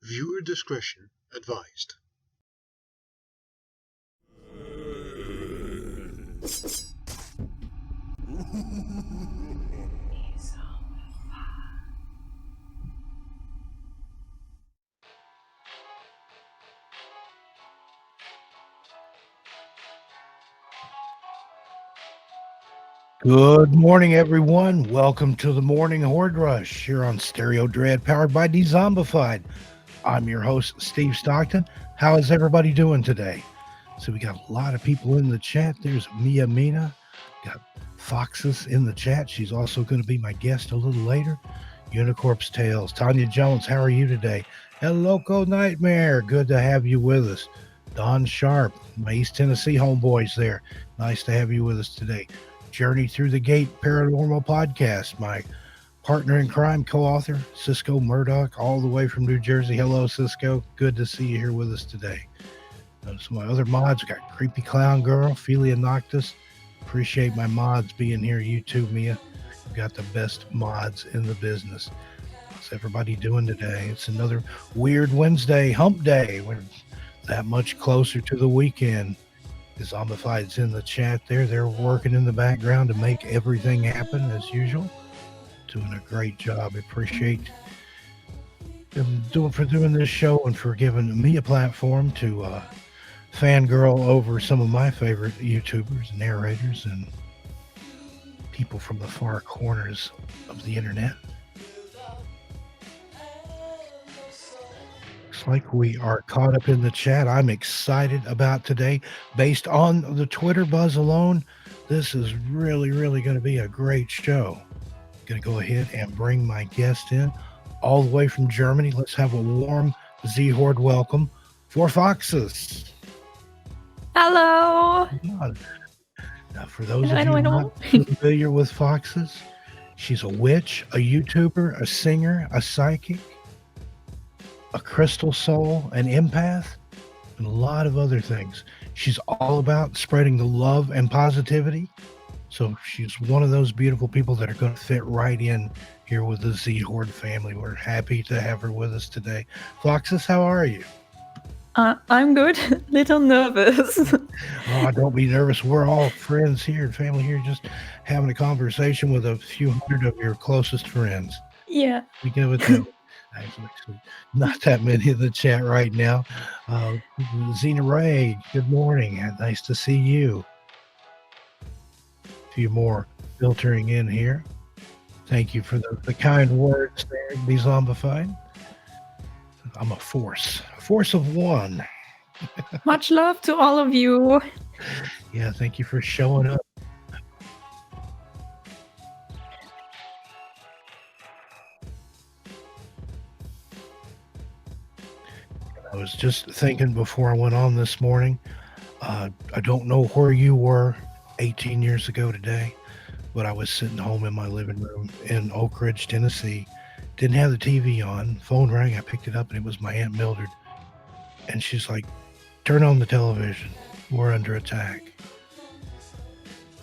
Viewer discretion advised. Good morning, everyone. Welcome to the Morning Horde Rush here on Stereo Dread, powered by Dezombified. I'm your host, Steve Stockton. How is everybody doing today? So we got a lot of people in the chat. There's Mia Mina, got Foxis in the chat. She's also going to be my guest a little later. Unicorp's Tales, Tanya Jones, how are you today? El Loco Nightmare, good to have you with us. Don Sharp, my East Tennessee homeboys there. Nice to have you with us today. Journey Through the Gate Paranormal Podcast, my partner in crime, co-author, Cisco Murdoch, all the way from New Jersey. Hello, Cisco. Good to see you here with us today. Some of my other mods, we got Creepy Clown Girl, Philia Noctis. Appreciate my mods being here. You too, Mia. We've got the best mods in the business. How's everybody doing today? It's another weird Wednesday, hump day. We're that much closer to the weekend. Dezombified's in the chat there. They're working in the background to make everything happen as usual. Doing a great job. I appreciate them doing this show and for giving me a platform to fangirl over some of my favorite YouTubers, narrators, and people from the far corners of the internet. Like we are caught up in the chat. I'm excited about today. Based on the Twitter buzz alone, this is really going to be a great show. Going to go ahead and bring my guest in all the way from Germany. Let's have a warm Z-Horde welcome for Foxis. Hello. Now, for those of you not familiar with Foxis, she's a witch, a YouTuber, a singer, a psychic, a crystal soul, an empath, and a lot of other things. She's all about spreading the love and positivity. So she's one of those beautiful people that are going to fit right in here with the Z-Horde family. We're happy to have her with us today. Foxis, how are you? I'm good. Little nervous. Oh, don't be nervous. We're all friends here, family here, just having a conversation with a few hundred of your closest friends. Yeah. We give it that. Actually, not that many in the chat right now. Xena Ray, good morning. Nice to see you. A few more filtering in here. Thank you for the kind words there, Dezombified. I'm a force of one. Much love to all of you. Yeah, thank you for showing up. I was just thinking before I went on this morning, I don't know where you were 18 years ago today, but I was sitting home in my living room in Oak Ridge, Tennessee. Didn't have the TV on. Phone rang. I picked it up, and it was my Aunt Mildred. And she's like, turn on the television. We're under attack.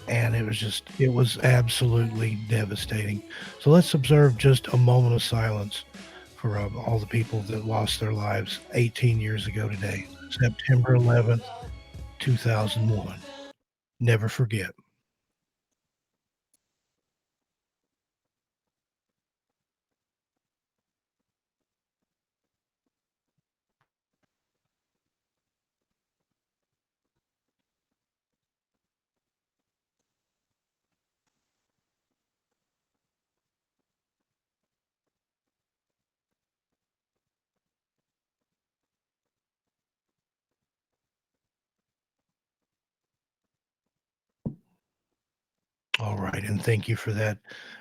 And it was absolutely devastating. So let's observe just a moment of silence for all the people that lost their lives 18 years ago today, September 11th, 2001. Never forget. All right, and thank you for that.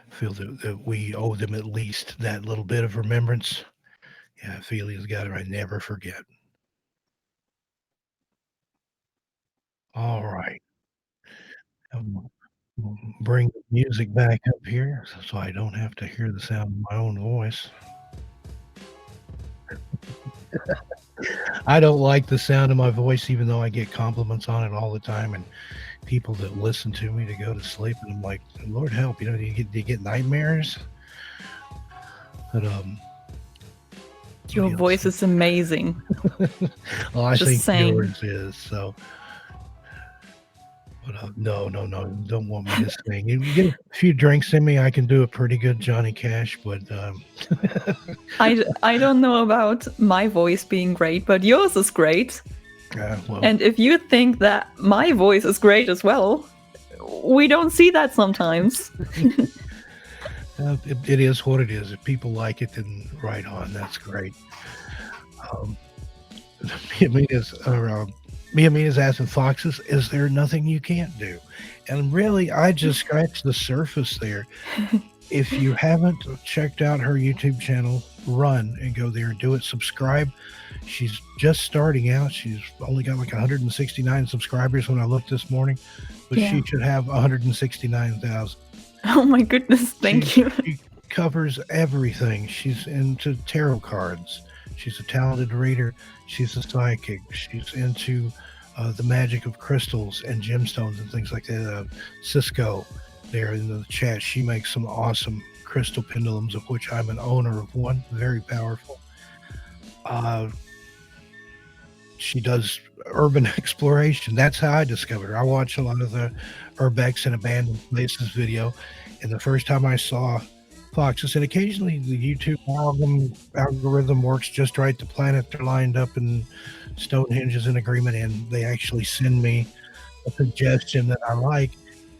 I feel that we owe them at least that little bit of remembrance. Yeah, Philia's got it right. Never forget. All right. Bring the music back up here so I don't have to hear the sound of my own voice. I don't like the sound of my voice, even though I get compliments on it all the time, and people that listen to me to go to sleep, and I'm like, Lord help, do you get nightmares? But Your voice is amazing. Well, I Just think saying. yours is. So, but no, don't want me to sing. You get a few drinks in me, I can do a pretty good Johnny Cash. But I don't know about my voice being great, but yours is great. well, And if you think that my voice is great as well, we don't see that sometimes. it is what it is. If people like it, then right on. That's great. Miamina's asking Foxis, is there nothing you can't do? And really, I just scratched the surface there. If you haven't checked out her YouTube channel, run and go there and do it. Subscribe. She's just starting out. She's only got like 169 subscribers when I looked this morning, but Yeah. she should have 169,000. Oh my goodness, thank you. She covers everything. She's into tarot cards. She's a talented reader. She's a psychic. She's into the magic of crystals and gemstones and things like that. Cisco there in the chat, she makes some awesome crystal pendulums, of which I'm an owner of one. Very powerful. She does urban exploration. That's how I discovered her. I watch a lot of the Urbex and Abandoned Places video, and the first time I saw Foxis, and occasionally the YouTube algorithm works just right. The planets are lined up and Stonehenge is in agreement, and they actually send me a suggestion that I like.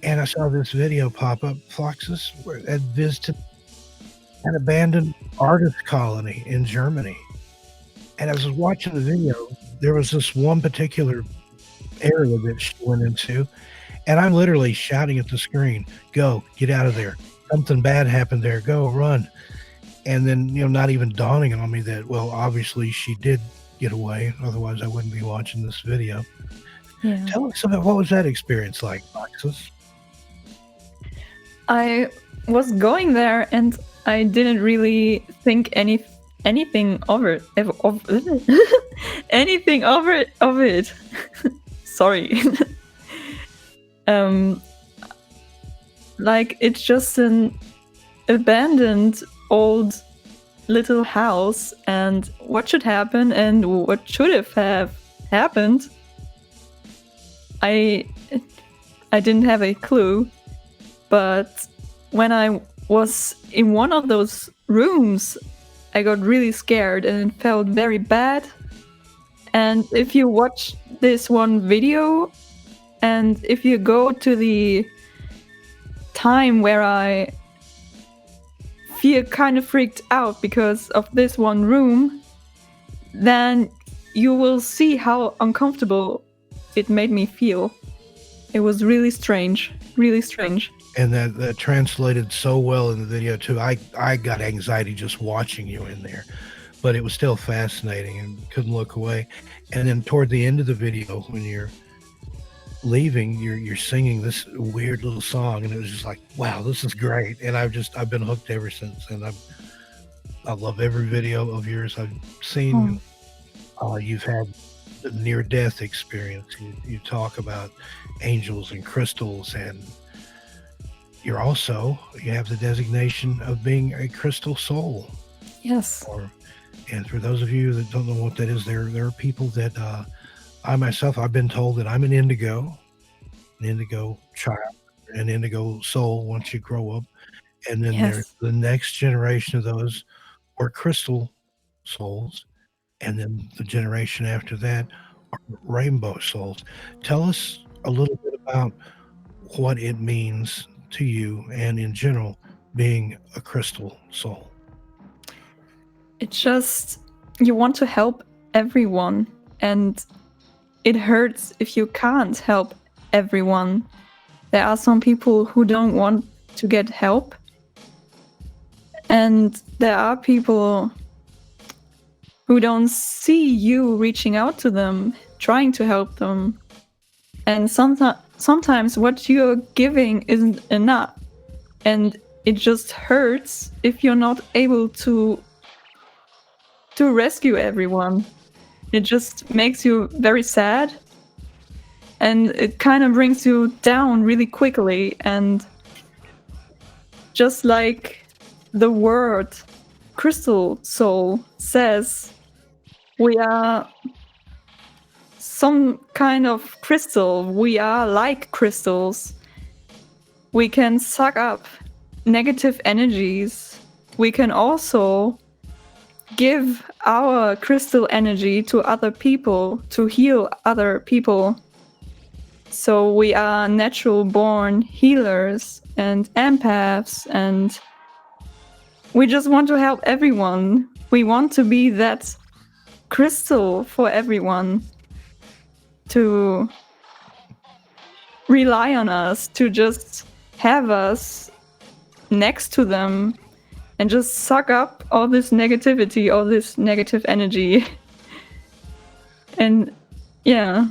And I saw this video pop up. Foxis had visited an abandoned artist colony in Germany. And as I was watching the video, there was this one particular area that she went into, and I'm literally shouting at the screen, "Go, get out of there. Something bad happened there. Go, run." And then, not even dawning on me that, well, obviously she did get away. Otherwise, I wouldn't be watching this video. Yeah. Tell us about what was that experience like, Foxis? I was going there and I didn't really think anything of it. Anything of it. Sorry. Like, it's just an abandoned old little house, and what should happen and what should have happened, I didn't have a clue. But when I was in one of those rooms, I got really scared and it felt very bad. And if you watch this one video, and if you go to the time where I feel kind of freaked out because of this one room, then you will see how uncomfortable it made me feel. It was really strange, really strange. And that translated so well in the video too. I got anxiety just watching you in there, but it was still fascinating and couldn't look away. And then toward the end of the video, when you're leaving, you're singing this weird little song, and it was just like, wow, this is great. And I've been hooked ever since. And I love every video of yours I've seen. You've had the near-death experience. You talk about angels and crystals, and you have the designation of being a crystal soul. Yes. And for those of you that don't know what that is, there are people that I myself, I've been told that I'm an indigo child, an indigo soul once you grow up. And then there's the next generation of those are crystal souls. And then the generation after that are rainbow souls. Tell us a little bit about what it means to you and in general being a crystal soul. It's just, you want to help everyone, and it hurts if you can't help everyone. There are some people who don't want to get help, and there are people who don't see you reaching out to them, trying to help them. And sometimes what you're giving isn't enough, and it just hurts if you're not able to rescue everyone. It just makes you very sad, and it kind of brings you down really quickly. And just like the word crystal soul says we are some kind of crystal. We are like crystals. We can suck up negative energies. We can also give our crystal energy to other people to heal other people. So we are natural born healers and empaths, and we just want to help everyone. We want to be that crystal for everyone to rely on us, to just have us next to them and just suck up all this negativity, all this negative energy. And yeah.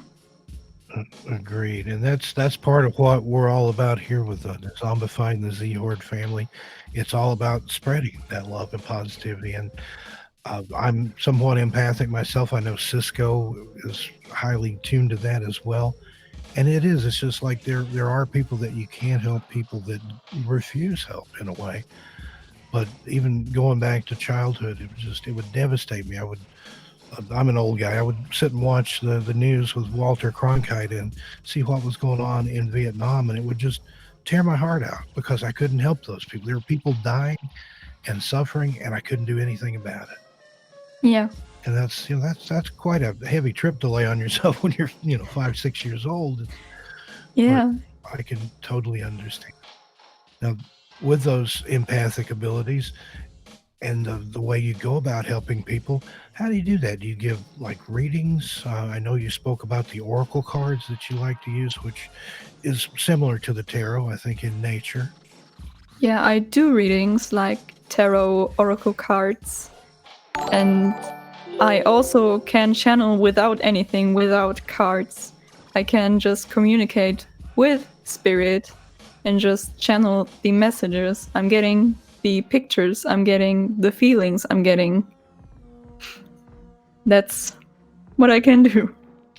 Agreed. And that's part of what we're all about here with the Dezombified and the Z-Horde family. It's all about spreading that love and positivity. And I'm somewhat empathic myself. I know Cisco is highly tuned to that as well. And it's just like there are people that you can't help, people that refuse help in a way. But even going back to childhood, it would devastate me. I'm an old guy. I would sit and watch the news with Walter Cronkite and see what was going on in Vietnam, and it would just tear my heart out because I couldn't help those people. There were people dying and suffering, and I couldn't do anything about it. Yeah. And that's quite a heavy trip to lay on yourself when you're 5-6 years old. Yeah. But I can totally understand. Now, with those empathic abilities and the way you go about helping people, how do you do that? Do you give like readings? I know you spoke about the oracle cards that you like to use, which is similar to the tarot, I think, in nature. Yeah, I do readings like tarot, oracle cards, and I also can channel without anything, without cards. I can just communicate with spirit and just channel the messages I'm getting, the pictures I'm getting, the feelings I'm getting. That's what I can do.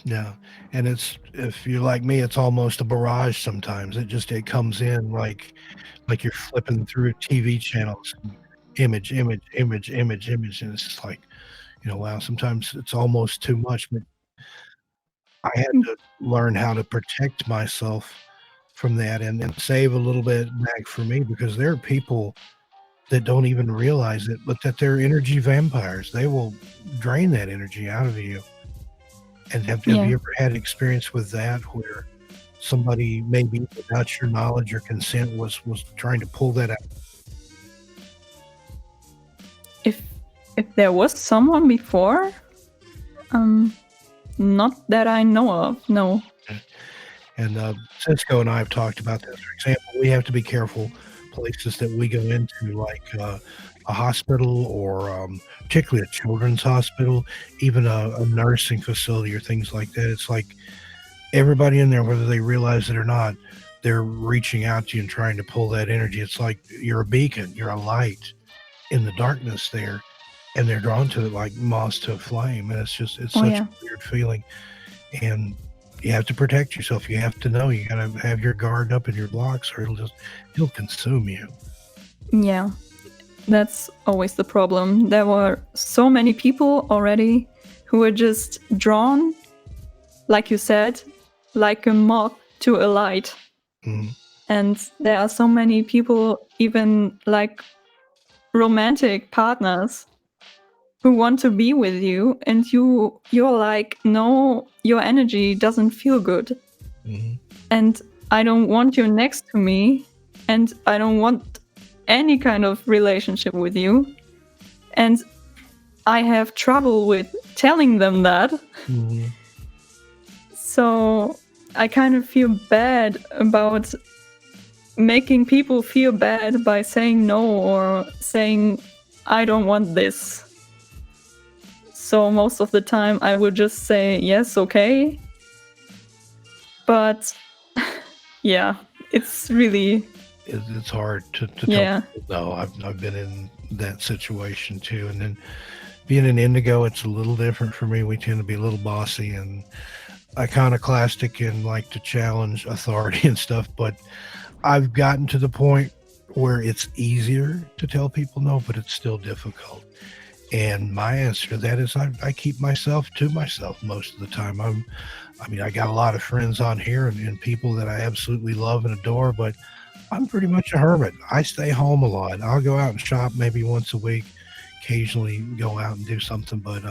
Yeah. And if you're like me, it's almost a barrage sometimes. It comes in like you're flipping through TV channels, image, and it's just like, wow, sometimes it's almost too much. But I had to learn how to protect myself from that and save a little bit back for me, because there are people that don't even realize it, but that they're energy vampires. They will drain that energy out of you. And have you ever had experience with that where somebody, maybe without your knowledge or consent, was trying to pull that out? If there was someone before, not that I know of, no. And Cisco and I have talked about this. For example, we have to be careful places that we go into, like a hospital, or particularly a children's hospital, even a nursing facility or things like that. It's like everybody in there, whether they realize it or not, they're reaching out to you and trying to pull that energy. It's like you're a beacon, you're a light in the darkness there, and they're drawn to it like moths to a flame. And it's such a weird feeling. And you have to protect yourself. You have to know. You got to have your guard up and your blocks, or it'll consume you. Yeah, that's always the problem. There were so many people already who were just drawn, like you said, like a moth to a light. Mm-hmm. And there are so many people, even like romantic partners, who want to be with you, and you're like, no, your energy doesn't feel good. Mm-hmm. And I don't want you next to me, and I don't want any kind of relationship with you. And I have trouble with telling them that. Mm-hmm. So I kind of feel bad about making people feel bad by saying no, or saying, I don't want this. So most of the time I would just say, yes, okay. But yeah, it's really... It's hard to tell people no. I've been in that situation too. And then being an indigo, it's a little different for me. We tend to be a little bossy and iconoclastic and like to challenge authority and stuff. But I've gotten to the point where it's easier to tell people no, but it's still difficult. And my answer to that is I keep myself to myself most of the time. I got a lot of friends on here and people that I absolutely love and adore, but I'm pretty much a hermit. I stay home a lot. I'll go out and shop maybe once a week, occasionally go out and do something, but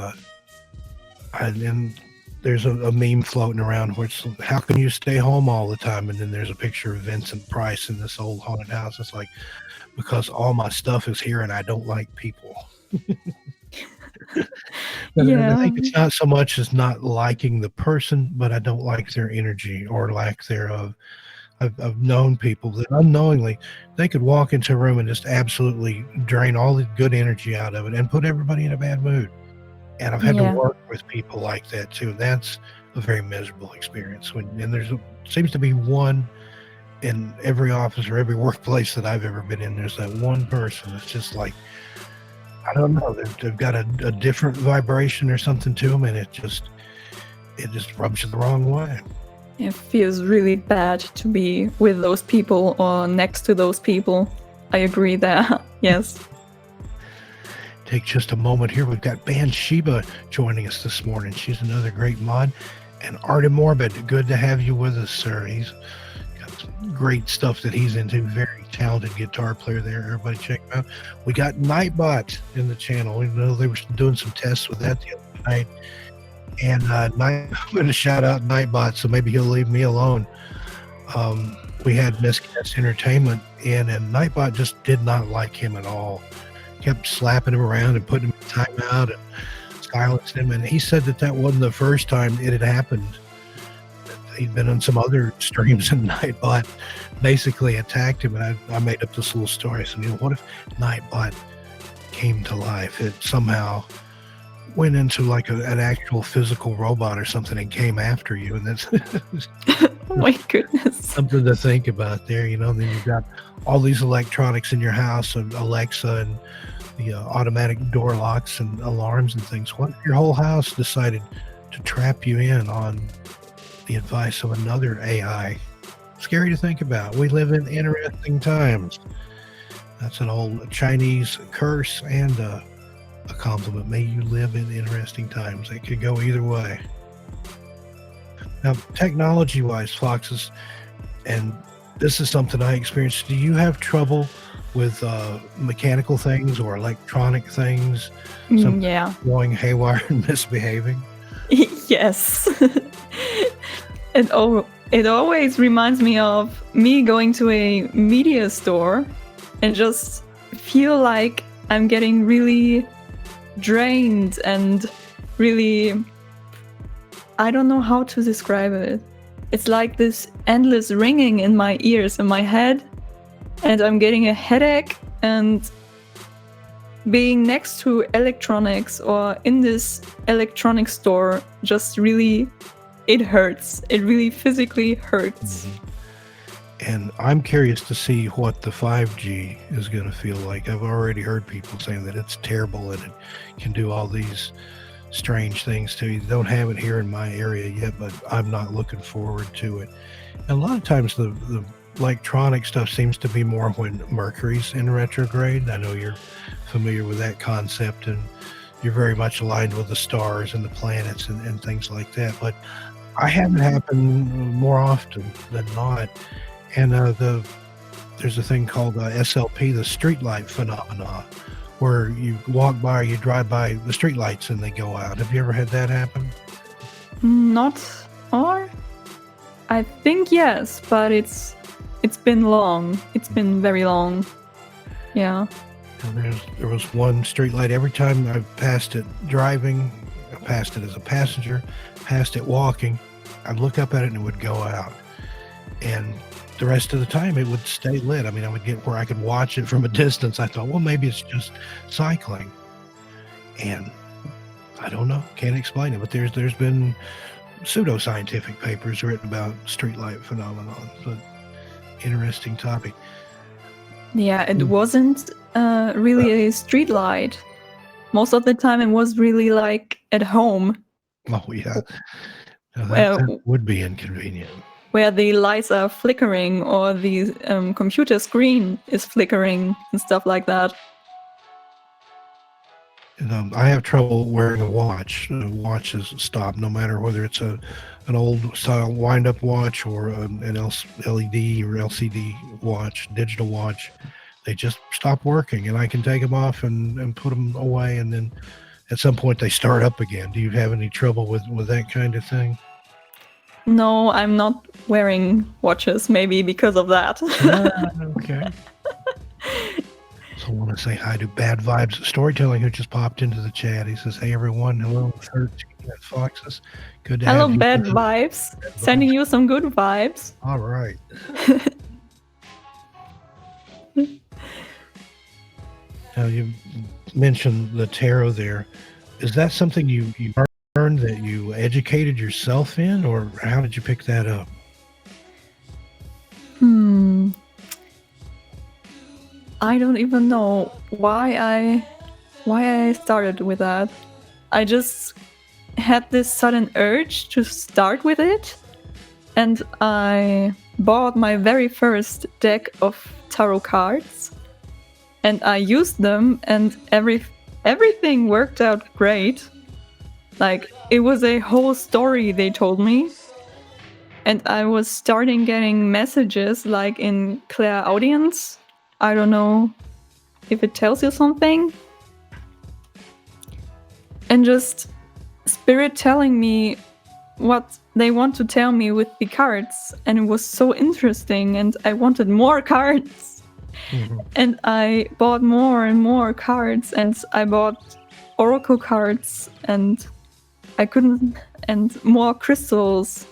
and there's a meme floating around where it's, how can you stay home all the time? And then there's a picture of Vincent Price in this old haunted house. It's like, because all my stuff is here and I don't like people. But I think it's not so much as not liking the person, but I don't like their energy or lack thereof. I've known people that unknowingly they could walk into a room and just absolutely drain all the good energy out of it and put everybody in a bad mood. And I've had to work with people like that too. That's a very miserable experience. And seems to be one in every office or every workplace that I've ever been in. There's that one person that's just like, I don't know, they've got a different vibration or something to them, and it just rubs you the wrong way. It feels really bad to be with those people or next to those people. I agree there. Yes. Take just a moment here. We've got Band Sheba joining us this morning. She's another great mod. And Artem Morbid, good to have you with us, sir. He's got some great stuff that he's into. Very talented guitar player there. Everybody check him out. We got Nightbot in the channel. We know they were doing some tests with that the other night. And I'm going to shout out Nightbot, so maybe he'll leave me alone. We had Miscast Entertainment in, and Nightbot just did not like him at all. Kept slapping him around and putting him in timeout and silenced him. And he said that wasn't the first time it had happened. He'd been on some other streams, and Nightbot basically attacked him. And I made up this little story. I said, what if Nightbot came to life? It somehow went into like an actual physical robot or something and came after you. And that's oh my goodness. Something to think about there. Then you've got all these electronics in your house, and Alexa and the automatic door locks and alarms and things. What if your whole house decided to trap you in on the advice of another AI? Scary to think about. We live in interesting times. That's an old Chinese curse and a compliment. May you live in interesting times. It could go either way. Now, technology-wise, Foxis, and this is something I experienced. Do you have trouble with mechanical things or electronic things? Yeah. Going haywire and misbehaving? Yes. It always reminds me of me going to a media store and just feel like I'm getting really drained and really, I don't know how to describe it. It's like this endless ringing in my ears and my head, and I'm getting a headache, and being next to electronics or in this electronic store just really, it hurts. It really physically hurts. Mm-hmm. And I'm curious to see what the 5G is going to feel like. I've already heard people saying that it's terrible and it can do all these strange things to you. They don't have it here in my area yet, but I'm not looking forward to it. And a lot of times the electronic stuff seems to be more when Mercury's in retrograde. I know you're familiar with that concept, and you're very much aligned with the stars and the planets and things like that. But I have it happen more often than not. And there's a thing called SLP, the streetlight phenomena, where you walk by or you drive by the streetlights and they go out. Have you ever had that happen? Not, or I think yes, but it's been long. It's been very long. Yeah. And there was one streetlight. Every time I passed it driving, I passed it as a passenger, passed it walking, I'd look up at it and it would go out. And the rest of the time it would stay lit. I mean, I would get where I could watch it from a distance. I thought, well, maybe it's just cycling. And I don't know, can't explain it, but there's been pseudoscientific papers written about streetlight phenomenon. But interesting topic. Yeah, it wasn't really a street light. Most of the time it was really like at home. Oh, yeah. Now that would be inconvenient. where the lights are flickering or the computer screen is flickering and stuff like that. And, I have trouble wearing a watch. Watches stop, no matter whether it's an old style wind-up watch or an LED or LCD watch, digital watch. They just stop working, and I can take them off and put them away, and then at some point they start up again. Do you have any trouble with that kind of thing? No, I'm not wearing watches, maybe because of that. Okay. So I want to say hi to Bad Vibes Storytelling, who just popped into the chat. He says, "Hey everyone, hello 13 at Foxis. Good to Hello, have you." Bad Vibes. Sending you some good vibes. All right. Now you mentioned the tarot there. Is that something you learned, that you educated yourself in, or how did you pick that up? I don't even know why I started with that. I just had this sudden urge to start with it, and I bought my very first deck of tarot cards, and I used them, and everything worked out great. Like, it was a whole story they told me, and I was starting getting messages like in clairaudience. I don't know if it tells you something. And just spirit telling me what they want to tell me with the cards. And it was so interesting, and I wanted more cards. Mm-hmm. And I bought more and more cards, and I bought oracle cards, and and more crystals.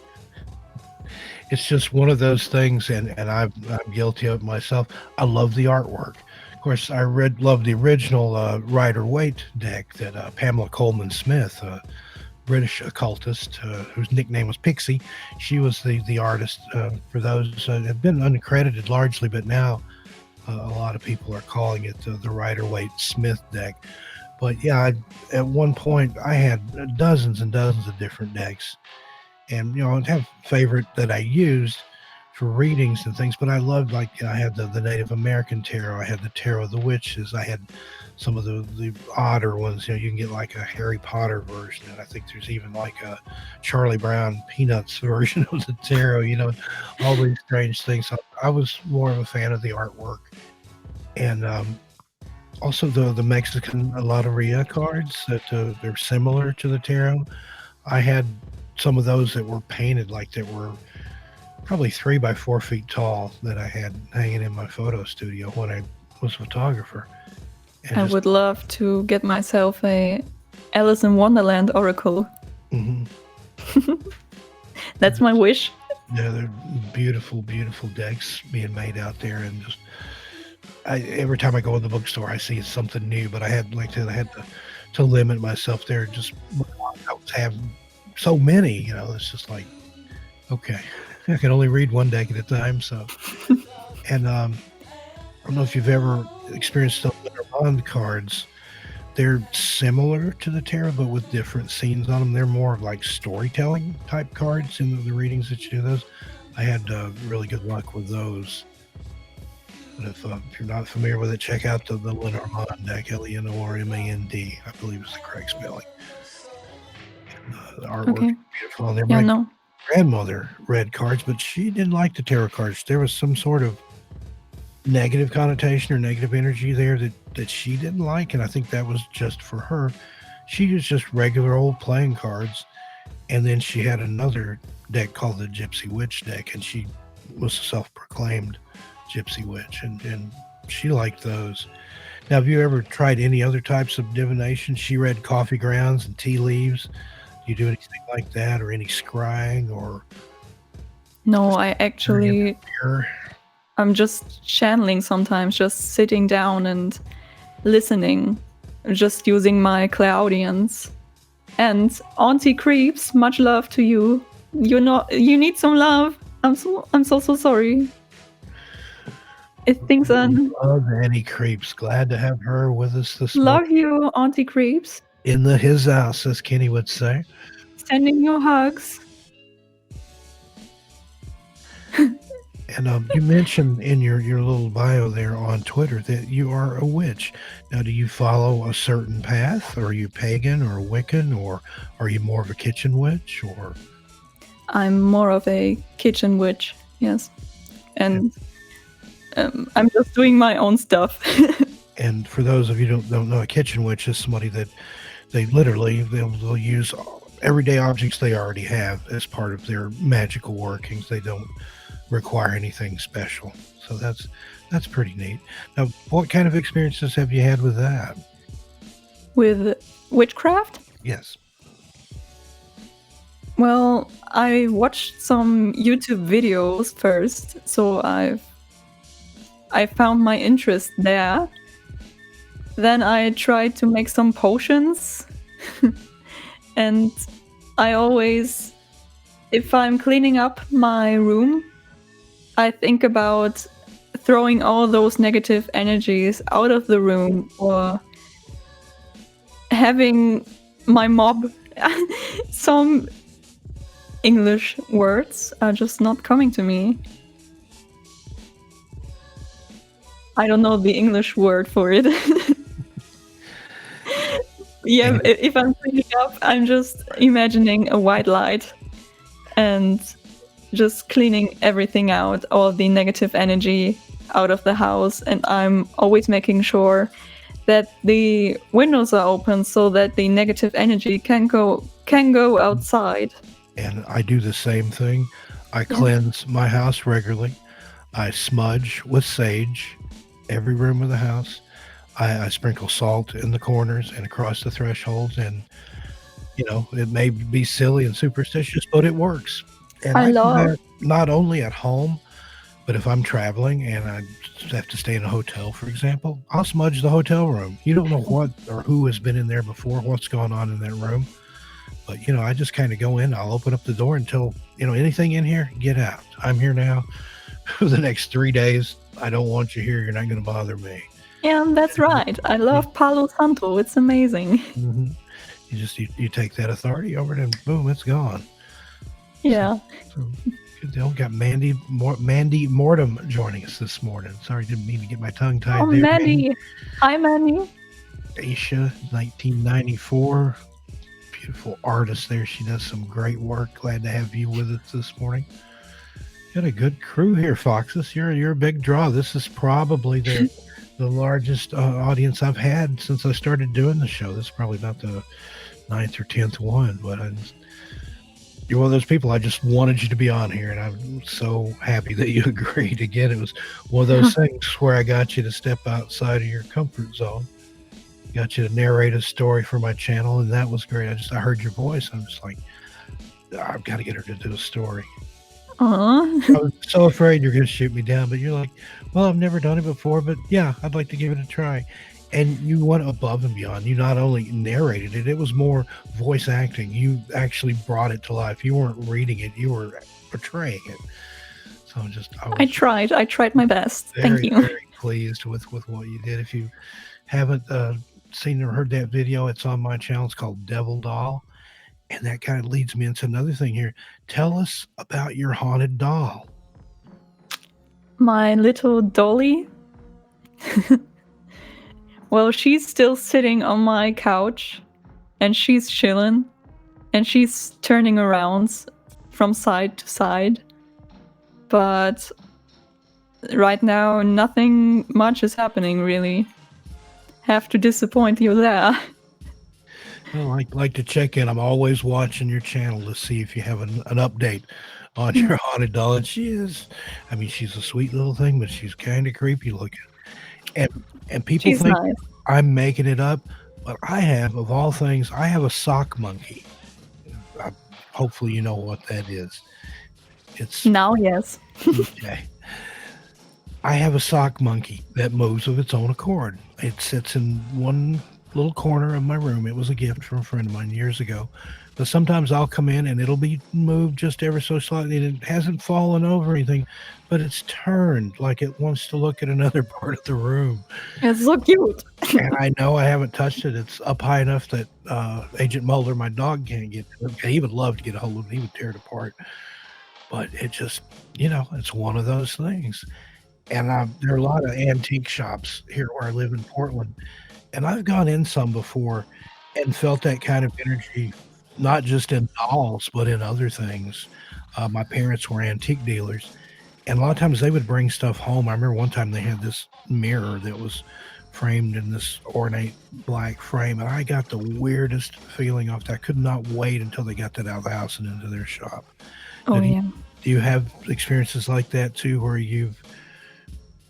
It's just one of those things, and I'm guilty of it myself. I love the artwork. Of course, I love the original Rider-Waite deck that Pamela Coleman Smith, a British occultist whose nickname was Pixie. She was the artist for those. Have been uncredited largely, but now a lot of people are calling it the Rider-Waite Smith deck. But yeah, at one point I had dozens and dozens of different decks. And, I have favorite that I used for readings and things, but I loved, like, I had the Native American tarot, I had the Tarot of the Witches, I had some of the odder ones. You can get like a Harry Potter version, and I think there's even like a Charlie Brown Peanuts version of the tarot, all these strange things. So I was more of a fan of the artwork. And also the Mexican Loteria cards that they're similar to the tarot. I had some of those that were painted, like that were probably 3 by 4 feet tall, that I had hanging in my photo studio when I was a photographer. And I would love to get myself a Alice in Wonderland oracle. Mm-hmm. That's my wish. Yeah, they're beautiful, beautiful decks being made out there, and just every time I go in the bookstore, I see something new. But I had to limit myself there. Just I was having so many, it's just like, okay, I can only read one deck at a time. So, and I don't know if you've ever experienced the Lenormand cards. They're similar to the tarot, but with different scenes on them. They're more of like storytelling type cards in the readings that you do those. I had really good luck with those. But if you're not familiar with it, check out the Lenormand deck, Lenormand, I believe is the correct spelling. The artwork is beautiful on there. My grandmother read cards, but she didn't like the tarot cards. There was some sort of negative connotation or negative energy there that she didn't like, and I think that was just for her. She used just regular old playing cards, and then she had another deck called the Gypsy Witch deck, and she was a self-proclaimed Gypsy Witch, and she liked those. Now, have you ever tried any other types of divination? She read coffee grounds and tea leaves. Do you do anything like that, or any scrying, or? No, I'm just channeling sometimes, just sitting down and listening, just using my clairaudience. And Auntie Creeps, much love to you. You need some love. I'm so sorry. If things are. Love Annie Creeps. Glad to have her with us this morning. Love you, Auntie Creeps. In his house, as Kenny would say. Sending you hugs. And you mentioned in your little bio there on Twitter that you are a witch. Now, do you follow a certain path? Or are you pagan or Wiccan, or are you more of a kitchen witch? Or I'm more of a kitchen witch, yes. And I'm just doing my own stuff. And for those of you who don't know, a kitchen witch is somebody that they'll use everyday objects they already have as part of their magical workings. They don't require anything special. So that's pretty neat. Now, what kind of experiences have you had with that? With witchcraft? Yes. Well, I watched some YouTube videos first, so I found my interest there. Then I tried to make some potions. And I always, if I'm cleaning up my room, I think about throwing all those negative energies out of the room, or having my mob. Some English words are just not coming to me. I don't know the English word for it. Yeah, if I'm cleaning up, I'm just imagining a white light and just cleaning everything out, all the negative energy out of the house. And I'm always making sure that the windows are open so that the negative energy can go outside. And I do the same thing. I cleanse my house regularly. I smudge with sage every room of the house. I sprinkle salt in the corners and across the thresholds, and it may be silly and superstitious, but it works. And I do that not only at home, but if I'm traveling and I have to stay in a hotel, for example, I'll smudge the hotel room. You don't know what or who has been in there before, what's going on in that room. But, I just kind of go in, I'll open up the door and tell, anything in here, get out. I'm here now for the next 3 days. I don't want you here. You're not going to bother me. Yeah, that's right. I love Palo Santo. It's amazing. Mm-hmm. You take that authority over it and boom, it's gone. Yeah. So they got Mandy Mortem joining us this morning. Sorry, didn't mean to get my tongue tied there. Mandy. Hi, Mandy. Aisha, 1994. Beautiful artist there. She does some great work. Glad to have you with us this morning. Got a good crew here, Foxis. You're a big draw. This is probably the largest audience I've had since I started doing the show. This is probably about the 9th or 10th one, but you're one of those people. I just wanted you to be on here, and I'm so happy that you agreed. Again, it was one of those things where I got you to step outside of your comfort zone. Got you to narrate a story for my channel, and that was great. I heard your voice. I'm just like, I've got to get her to do a story. Aww. I was so afraid you're going to shoot me down, but you're like, well, I've never done it before, but yeah, I'd like to give it a try. And you went above and beyond. You not only narrated it, it was more voice acting. You actually brought it to life. You weren't reading it, you were portraying it. So I tried my best. Thank you. Very pleased with what you did. If you haven't seen or heard that video, it's on my channel. It's called Devil Doll. And that kind of leads me into another thing here. Tell us about your haunted doll. My little dolly. Well, she's still sitting on my couch, and she's chilling, and she's turning around from side to side. But right now, nothing much is happening, really. Have to disappoint you there. Well, I like to check in. I'm always watching your channel to see if you have an update on your haunted doll. And she's a sweet little thing, but she's kind of creepy looking. And people think nice. I'm making it up, but of all things, I have a sock monkey. Hopefully you know what that is. It's now, yes. Okay. I have a sock monkey that moves of its own accord. It sits in one little corner of my room. It was a gift from a friend of mine years ago. But sometimes I'll come in and it'll be moved just ever so slightly. And it hasn't fallen over anything, but it's turned like it wants to look at another part of the room. It's so cute. And I know I haven't touched it. It's up high enough that Agent Mulder, my dog, can't get to it. He would love to get a hold of it. He would tear it apart. but it just, it's one of those things. And there are a lot of antique shops here where I live in Portland, and I've gone in some before and felt that kind of energy, not just in dolls, but in other things. My parents were antique dealers, and a lot of times they would bring stuff home. I remember one time they had this mirror that was framed in this ornate black frame, and I got the weirdest feeling off that. I could not wait until they got that out of the house and into their shop. Oh, Have you, yeah. do you have experiences like that too, where you've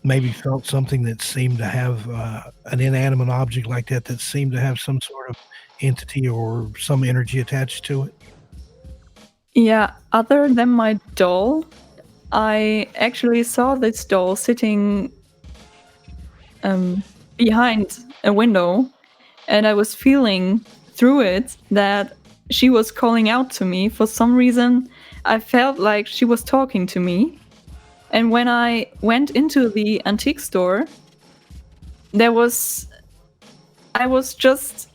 maybe felt something that seemed to have an inanimate object like that seemed to have some sort of entity or some energy attached to it? Yeah, other than my doll, I actually saw this doll sitting behind a window, and I was feeling through it that she was calling out to me. For some reason, I felt like she was talking to me. And when I went into the antique store, I was just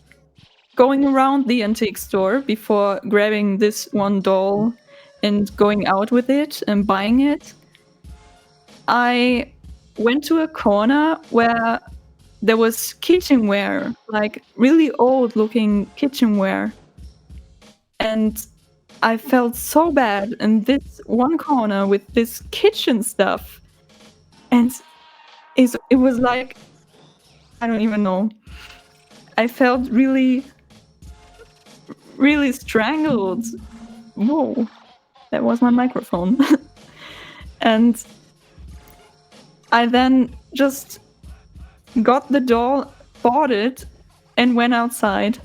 going around the antique store before grabbing this one doll and going out with it and buying it. I went to a corner where there was kitchenware, like really old looking kitchenware. And I felt so bad in this one corner with this kitchen stuff. And it was like, I don't even know. I felt really, really strangled. Whoa, that was my microphone. And I then just got the doll, bought it, and went outside.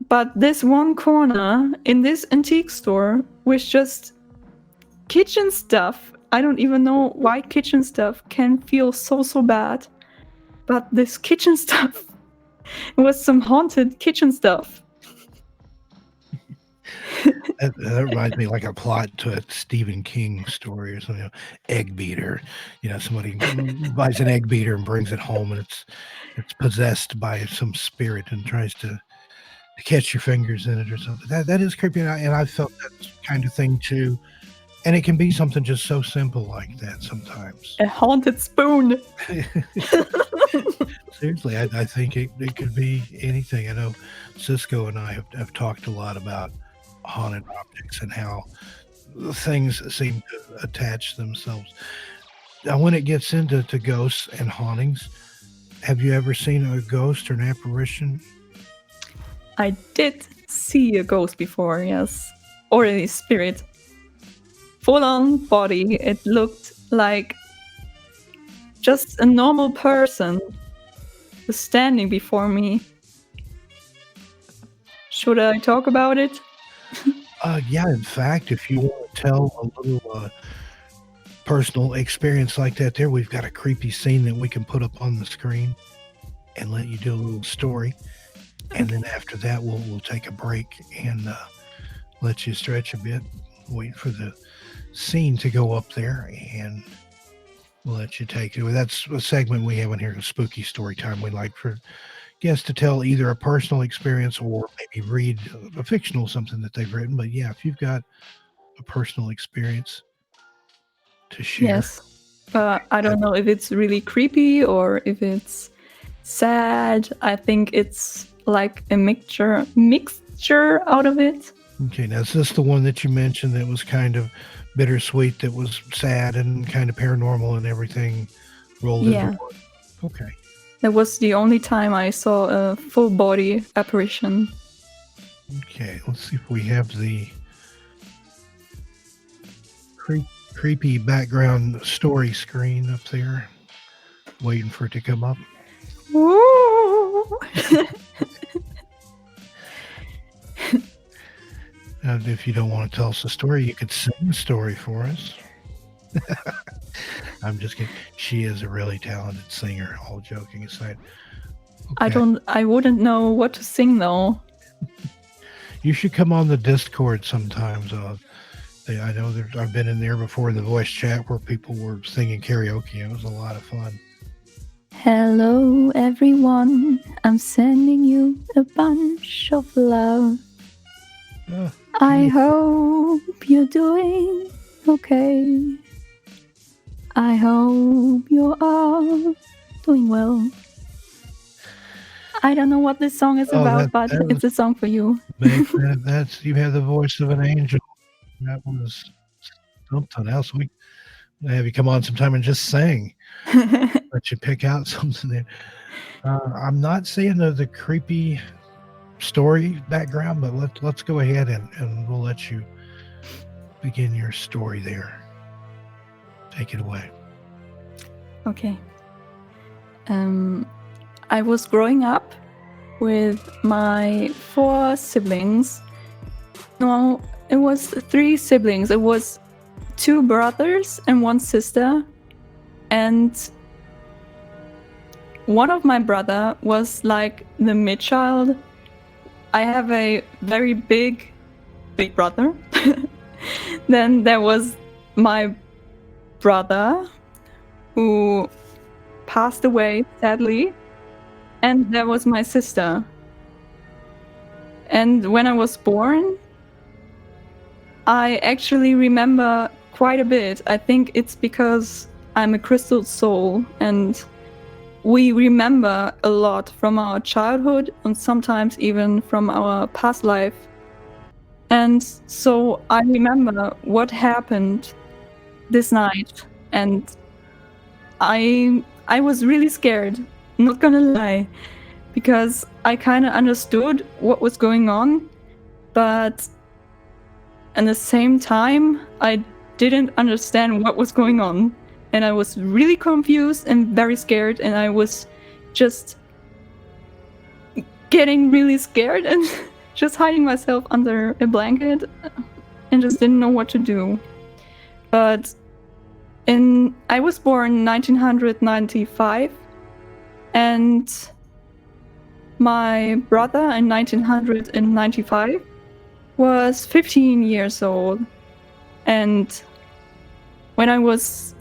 But this one corner in this antique store was just kitchen stuff. I don't even know why kitchen stuff can feel so bad. But this kitchen stuff was some haunted kitchen stuff. That reminds me like a plot to a Stephen King story or something. Egg beater. Somebody buys an egg beater and brings it home, and it's possessed by some spirit and tries to catch your fingers in it or something. That is creepy, and I felt that kind of thing too. And it can be something just so simple like that sometimes. A haunted spoon. Seriously, I think it could be anything. I know Cisco and I have talked a lot about haunted objects and how things seem to attach themselves. Now, when it gets into ghosts and hauntings, have you ever seen a ghost or an apparition? I did see a ghost before, yes. Or a spirit. Full on body. It looked like just a normal person was standing before me. Should I talk about it? Yeah, in fact, if you want to tell a little personal experience like that there, we've got a creepy scene that we can put up on the screen and let you do a little story. And then after that, we'll take a break and let you stretch a bit, wait for the scene to go up there, and we'll let you take it. That's a segment we have in here, Spooky Story Time. We like for guests to tell either a personal experience or maybe read a fictional something that they've written. But yeah, if you've got a personal experience to share. Yes, but I don't know if it's really creepy or if it's sad. I think it's like a mixture out of it. Okay, now is this the one that you mentioned that was kind of bittersweet, that was sad and kind of paranormal and everything rolled into one? Okay. That was the only time I saw a full body apparition. Okay, let's see if we have the creepy background story screen up there. Waiting for it to come up. Woo! If you don't want to tell us a story, you could sing a story for us. I'm just kidding. She is a really talented singer, all joking aside. Okay. I wouldn't know what to sing though. You should come on the Discord sometimes. I know I've been in there before in the voice chat where people were singing karaoke. It was a lot of fun. Hello everyone, I'm sending you a bunch of love. I hope you're doing okay. I hope you're all doing well. I don't know what this song is about, but it's a song for you. That's you have the voice of an angel. That was something else. We have you come on sometime and just sing. Let you pick out something there. I'm not saying the creepy story background, but let's go ahead and we'll let you begin your story there. Take it away. Okay. I was growing up with my 4 siblings. No, it was 3 siblings. It was 2 brothers and 1 sister. And one of my brother was like the mid-child. I have a very big brother. Then there was my brother who passed away, sadly. And there was my sister. And when I was born, I actually remember quite a bit. I think it's because I'm a crystal soul and we remember a lot from our childhood and sometimes even from our past life. And so I remember what happened this night, and I was really scared, not gonna lie, because I kind of understood what was going on, but at the same time I didn't understand what was going on, and I was really confused and very scared, and I was just getting really scared and just hiding myself under a blanket and just didn't know what to do. But I was born in 1995, and my brother in 1995 was 15 years old. And when I was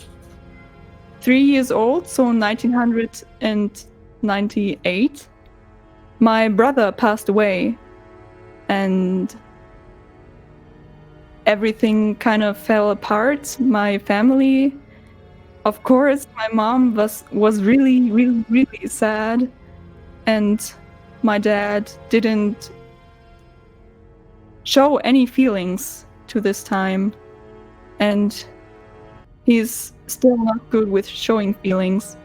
3 years old, so 1998, my brother passed away, and everything kind of fell apart. My family, of course, my mom was really, really, really sad, and my dad didn't show any feelings to this time, and he's still not good with showing feelings.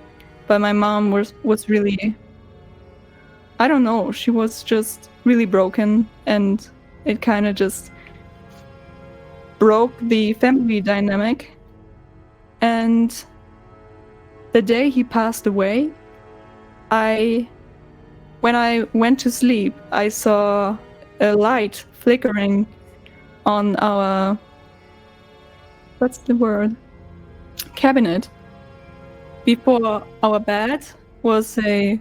But my mom was really, I don't know, she was just really broken, and it kind of just broke the family dynamic. And the day he passed away, when I went to sleep, I saw a light flickering on our, what's the word? Cabinet. Before our bed was a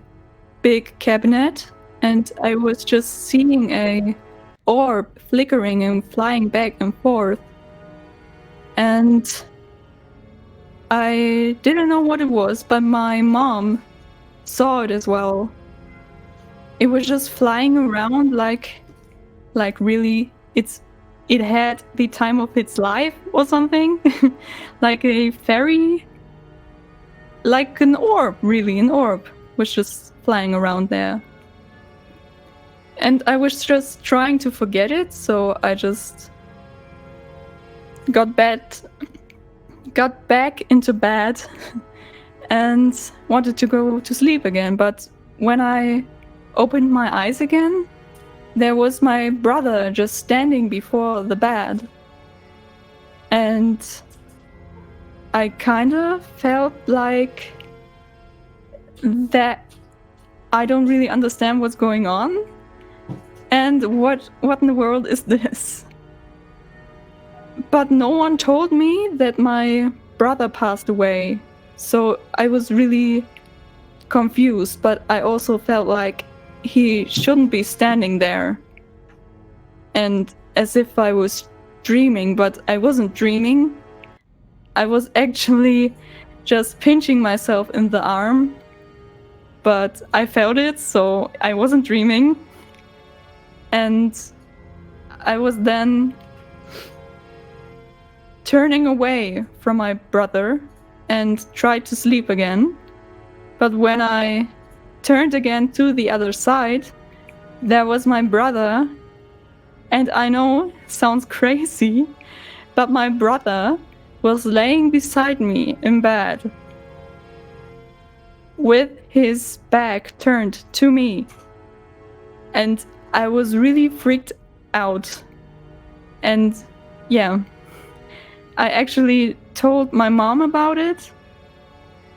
big cabinet, and I was just seeing a orb flickering and flying back and forth. And I didn't know what it was, but my mom saw it as well. It was just flying around like really, it had the time of its life or something. Like a fairy, like an orb, really, an orb was just flying around there. And I was just trying to forget it, so I just got back into bed and wanted to go to sleep again. But when I opened my eyes again, there was my brother just standing before the bed. And I kind of felt like that I don't really understand what's going on. And what in the world is this? But no one told me that my brother passed away. So I was really confused, but I also felt like he shouldn't be standing there. And as if I was dreaming, but I wasn't dreaming. I was actually just pinching myself in the arm, but I felt it, so I wasn't dreaming. And I was then turning away from my brother and tried to sleep again. But when I turned again to the other side, there was my brother. And I know, sounds crazy, but my brother was laying beside me in bed with his back turned to me. And I was really freaked out. And yeah, I actually told my mom about it.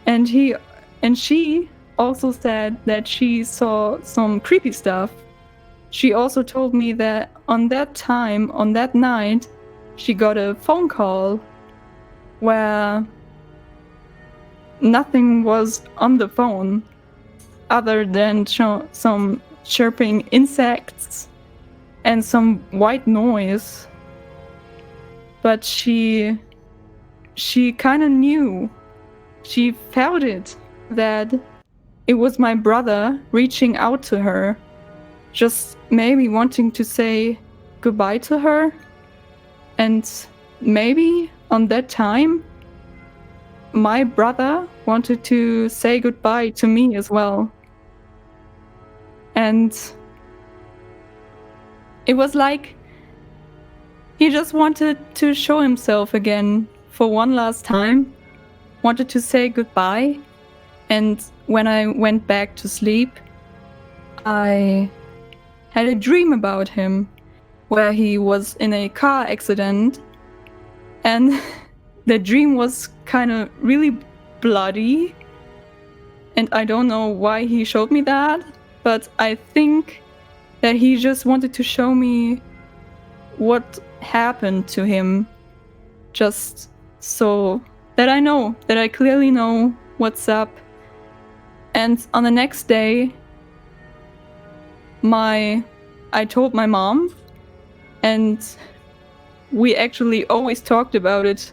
And she also said that she saw some creepy stuff. She also told me that on that night, she got a phone call where nothing was on the phone other than some chirping insects and some white noise. But she kind of knew, she felt it, that it was my brother reaching out to her, just maybe wanting to say goodbye to her. And maybe on that time, my brother wanted to say goodbye to me as well. And it was like he just wanted to show himself again for one last time, wanted to say goodbye. And when I went back to sleep, I had a dream about him where he was in a car accident, and the dream was kind of really bloody, and I don't know why he showed me that, but I think that he just wanted to show me what happened to him, just so that I know, that I clearly know what's up. And on the next day, I told my mom, and we actually always talked about it.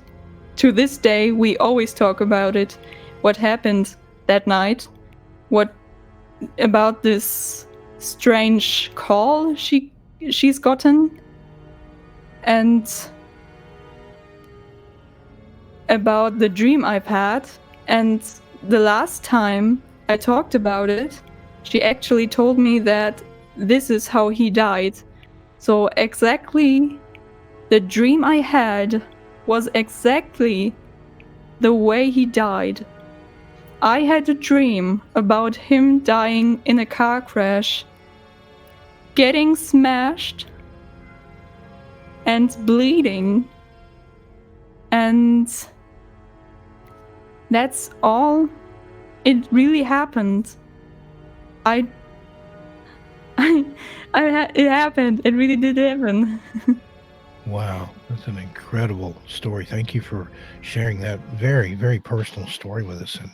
To this day, we always talk about it. What happened that night? What about this strange call she's gotten? And about the dream I've had. And the last time I talked about it, she actually told me that this is how he died. So exactly the dream I had was exactly the way he died. I had a dream about him dying in a car crash, getting smashed and bleeding. And that's all. It really happened. It happened. It really did happen. Wow, that's an incredible story. Thank you for sharing that very, very personal story with us. And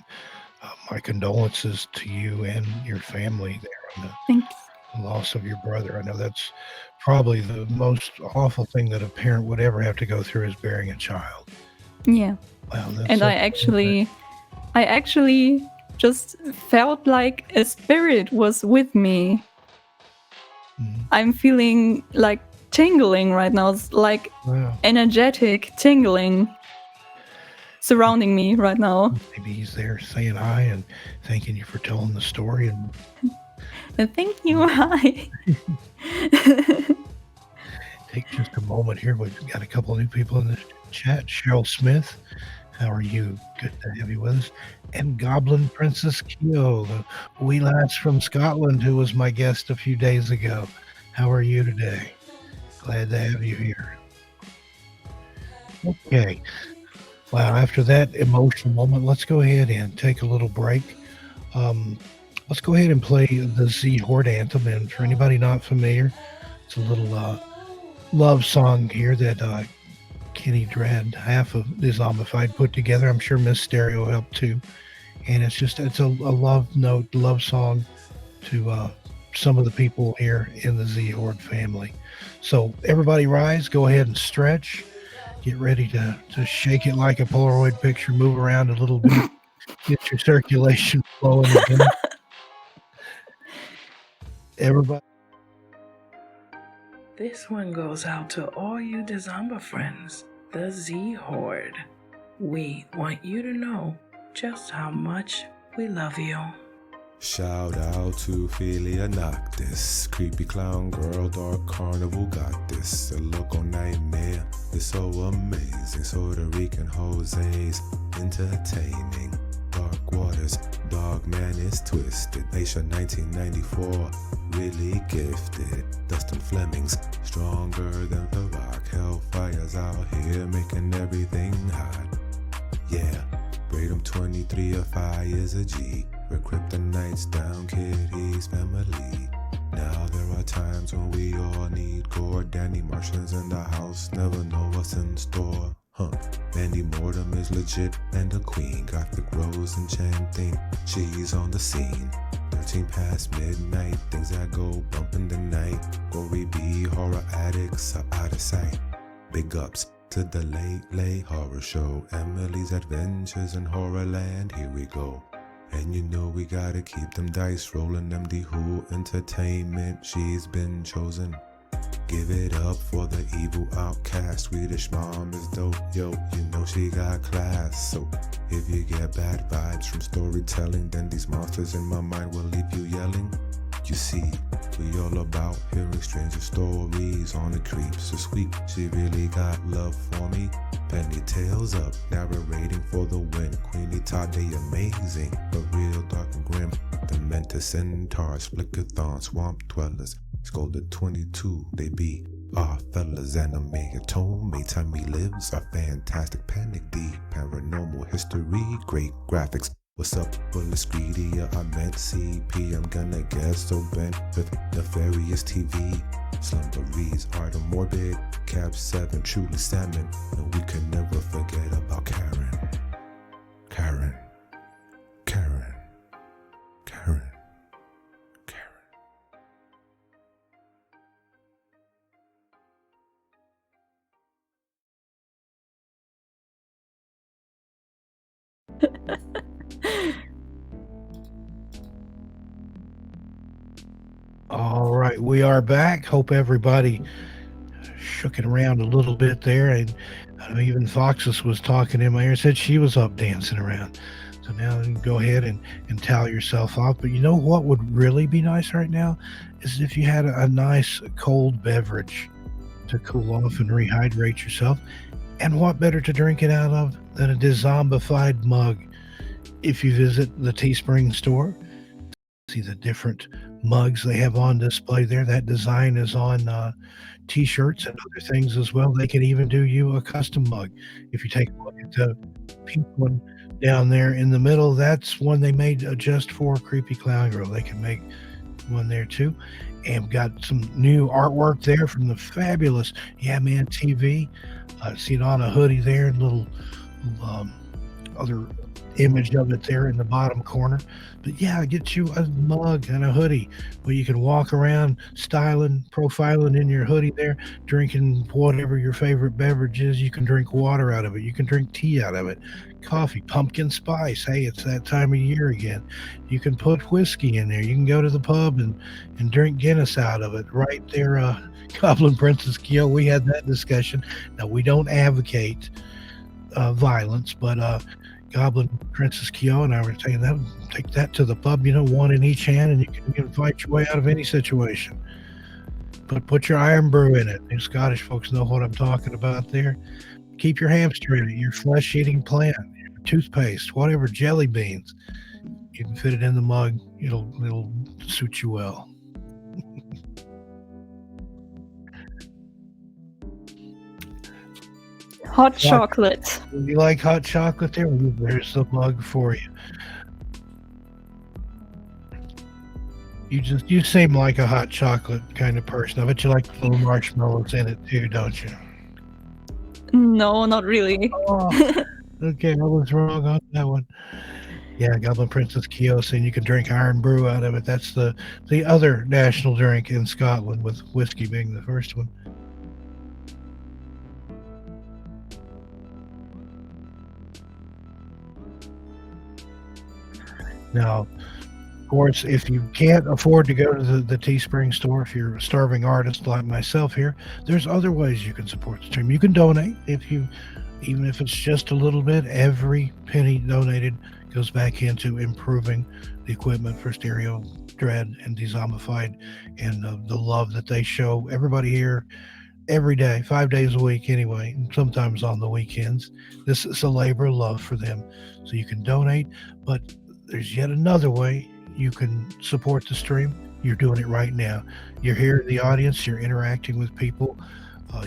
my condolences to you and your family there on Thanks. the loss of your brother. I know that's probably the most awful thing that a parent would ever have to go through, is bearing a child. Yeah. Wow, that's And so I actually just felt like a spirit was with me. Mhm. I'm feeling like tingling right now. It's like Wow. energetic tingling surrounding me right now. Maybe he's there saying hi and thanking you for telling the story. And Thank you. Hi. take just a moment here. We've got a couple of new people in the chat. Cheryl Smith, how are you? Good to have you with us. And Goblin Princess Kyo, the wee lass from Scotland, who was my guest a few days ago. How are you today? Glad to have you here. Okay. Wow, after that emotional moment, let's go ahead and take a little break. Let's go ahead and play the Z Horde anthem. And for anybody not familiar, it's a little love song here that Kenny Dread, half of Dezombified, put together. I'm sure Miss Stereo helped too. And it's a love note, love song to some of the people here in the Z Horde family. So everybody rise, go ahead and stretch. Get ready to shake it like a Polaroid picture, move around a little bit, get your circulation flowing again. This one goes out to all you Dezomba friends, the Z Horde. We want you to know just how much we love you. Shout out to Ophelia Noctis, creepy clown girl, dark carnival got this. A local nightmare is so amazing. Puerto Rican Jose's entertaining. Dark waters, dog man is twisted. Asia 1994, really gifted. Dustin Fleming's stronger than the rock. Hellfire's out here making everything hot. Yeah, Braden 23 of I is a G. We're kryptonites down, kid, he's family. Now there are times when we all need gore. Danny Martians in the house, never know what's in store. Mandy Mortem is legit and a queen. Gothic Rose enchanting, she's on the scene. 13 past midnight, things that go bump in the night. Gory B, horror addicts are out of sight. Big ups to the late horror show. Emily's Adventures in Horrorland, here we go. And you know we gotta keep them dice rolling. MD Who Entertainment, she's been chosen. Give it up for the evil outcast. Swedish mom is dope, yo, you know she got class. So if you get bad vibes from storytelling, then these monsters in my mind will leave you yelling. You see, we all about hearing stranger stories on the creeps. So sweet, she really got love for me. Penny tails up, narrating for the win. Queenie Tade amazing, but real dark and grim. Dementor centaurs, flickathon, swamp dwellers. Scolded 22, they be our fellas. Animated tone, made time he lives. A fantastic panic, deep paranormal history, great graphics. What's up, Bullis Greedia? I meant CP. I'm gonna get so bent with nefarious TV. Slumber reads art of morbid. Cap 7, truly salmon. And we can never forget about Karen. Karen. Karen. Karen. All right, we are back. Hope everybody shook it around a little bit there, and even Foxis was talking in my ear, said she was up dancing around. So now you can go ahead and towel yourself off. But you know what would really be nice right now is if you had a nice cold beverage to cool off and rehydrate yourself. And what better to drink it out of than a Dezombified mug? If you visit the Teespring store, see the different mugs they have on display there. That design is on t-shirts and other things as well. They can even do you a custom mug. If you take a look at the pink one down there in the middle, that's one they made just for Creepy Clown Girl. They can make one there too. And got some new artwork there from the fabulous Yeah Man TV. See it on a hoodie there, and little other image of it there in the bottom corner. But yeah, get you a mug and a hoodie where you can walk around styling, profiling in your hoodie there, drinking whatever your favorite beverage is. You can drink water out of it. You can drink tea out of it. Coffee, pumpkin spice. Hey, it's that time of year again. You can put whiskey in there. You can go to the pub and drink Guinness out of it right there. Goblin Princess Kyo, we had that discussion. Now, we don't advocate violence, but Goblin Princess Kyo and I were saying that take that to the pub, one in each hand, and you can fight your way out of any situation. But put your iron brew in it. You Scottish folks know what I'm talking about there. Keep your hamster in it, your flesh-eating plant, your toothpaste, whatever, jelly beans. You can fit it in the mug. It'll suit you well. Hot chocolate. You like hot chocolate there? Well, there's the mug for you. You seem like a hot chocolate kind of person. I bet you like the little marshmallows in it too, don't you? No, not really. Oh, okay, I was wrong on that one. Yeah, Goblin Princess Kyo saying you can drink iron brew out of it. That's the other national drink in Scotland, with whiskey being the first one. Now, course, if you can't afford to go to the Teespring store, if you're a starving artist like myself here, there's other ways you can support the stream. You can donate even if it's just a little bit. Every penny donated goes back into improving the equipment for Stereo Dread and Dezombified, and the love that they show everybody here every day, 5 days a week anyway, and sometimes on the weekends. This is a labor of love for them. So you can donate, but there's yet another way you can support the stream. You're doing it right now. You're here in the audience, you're interacting with people.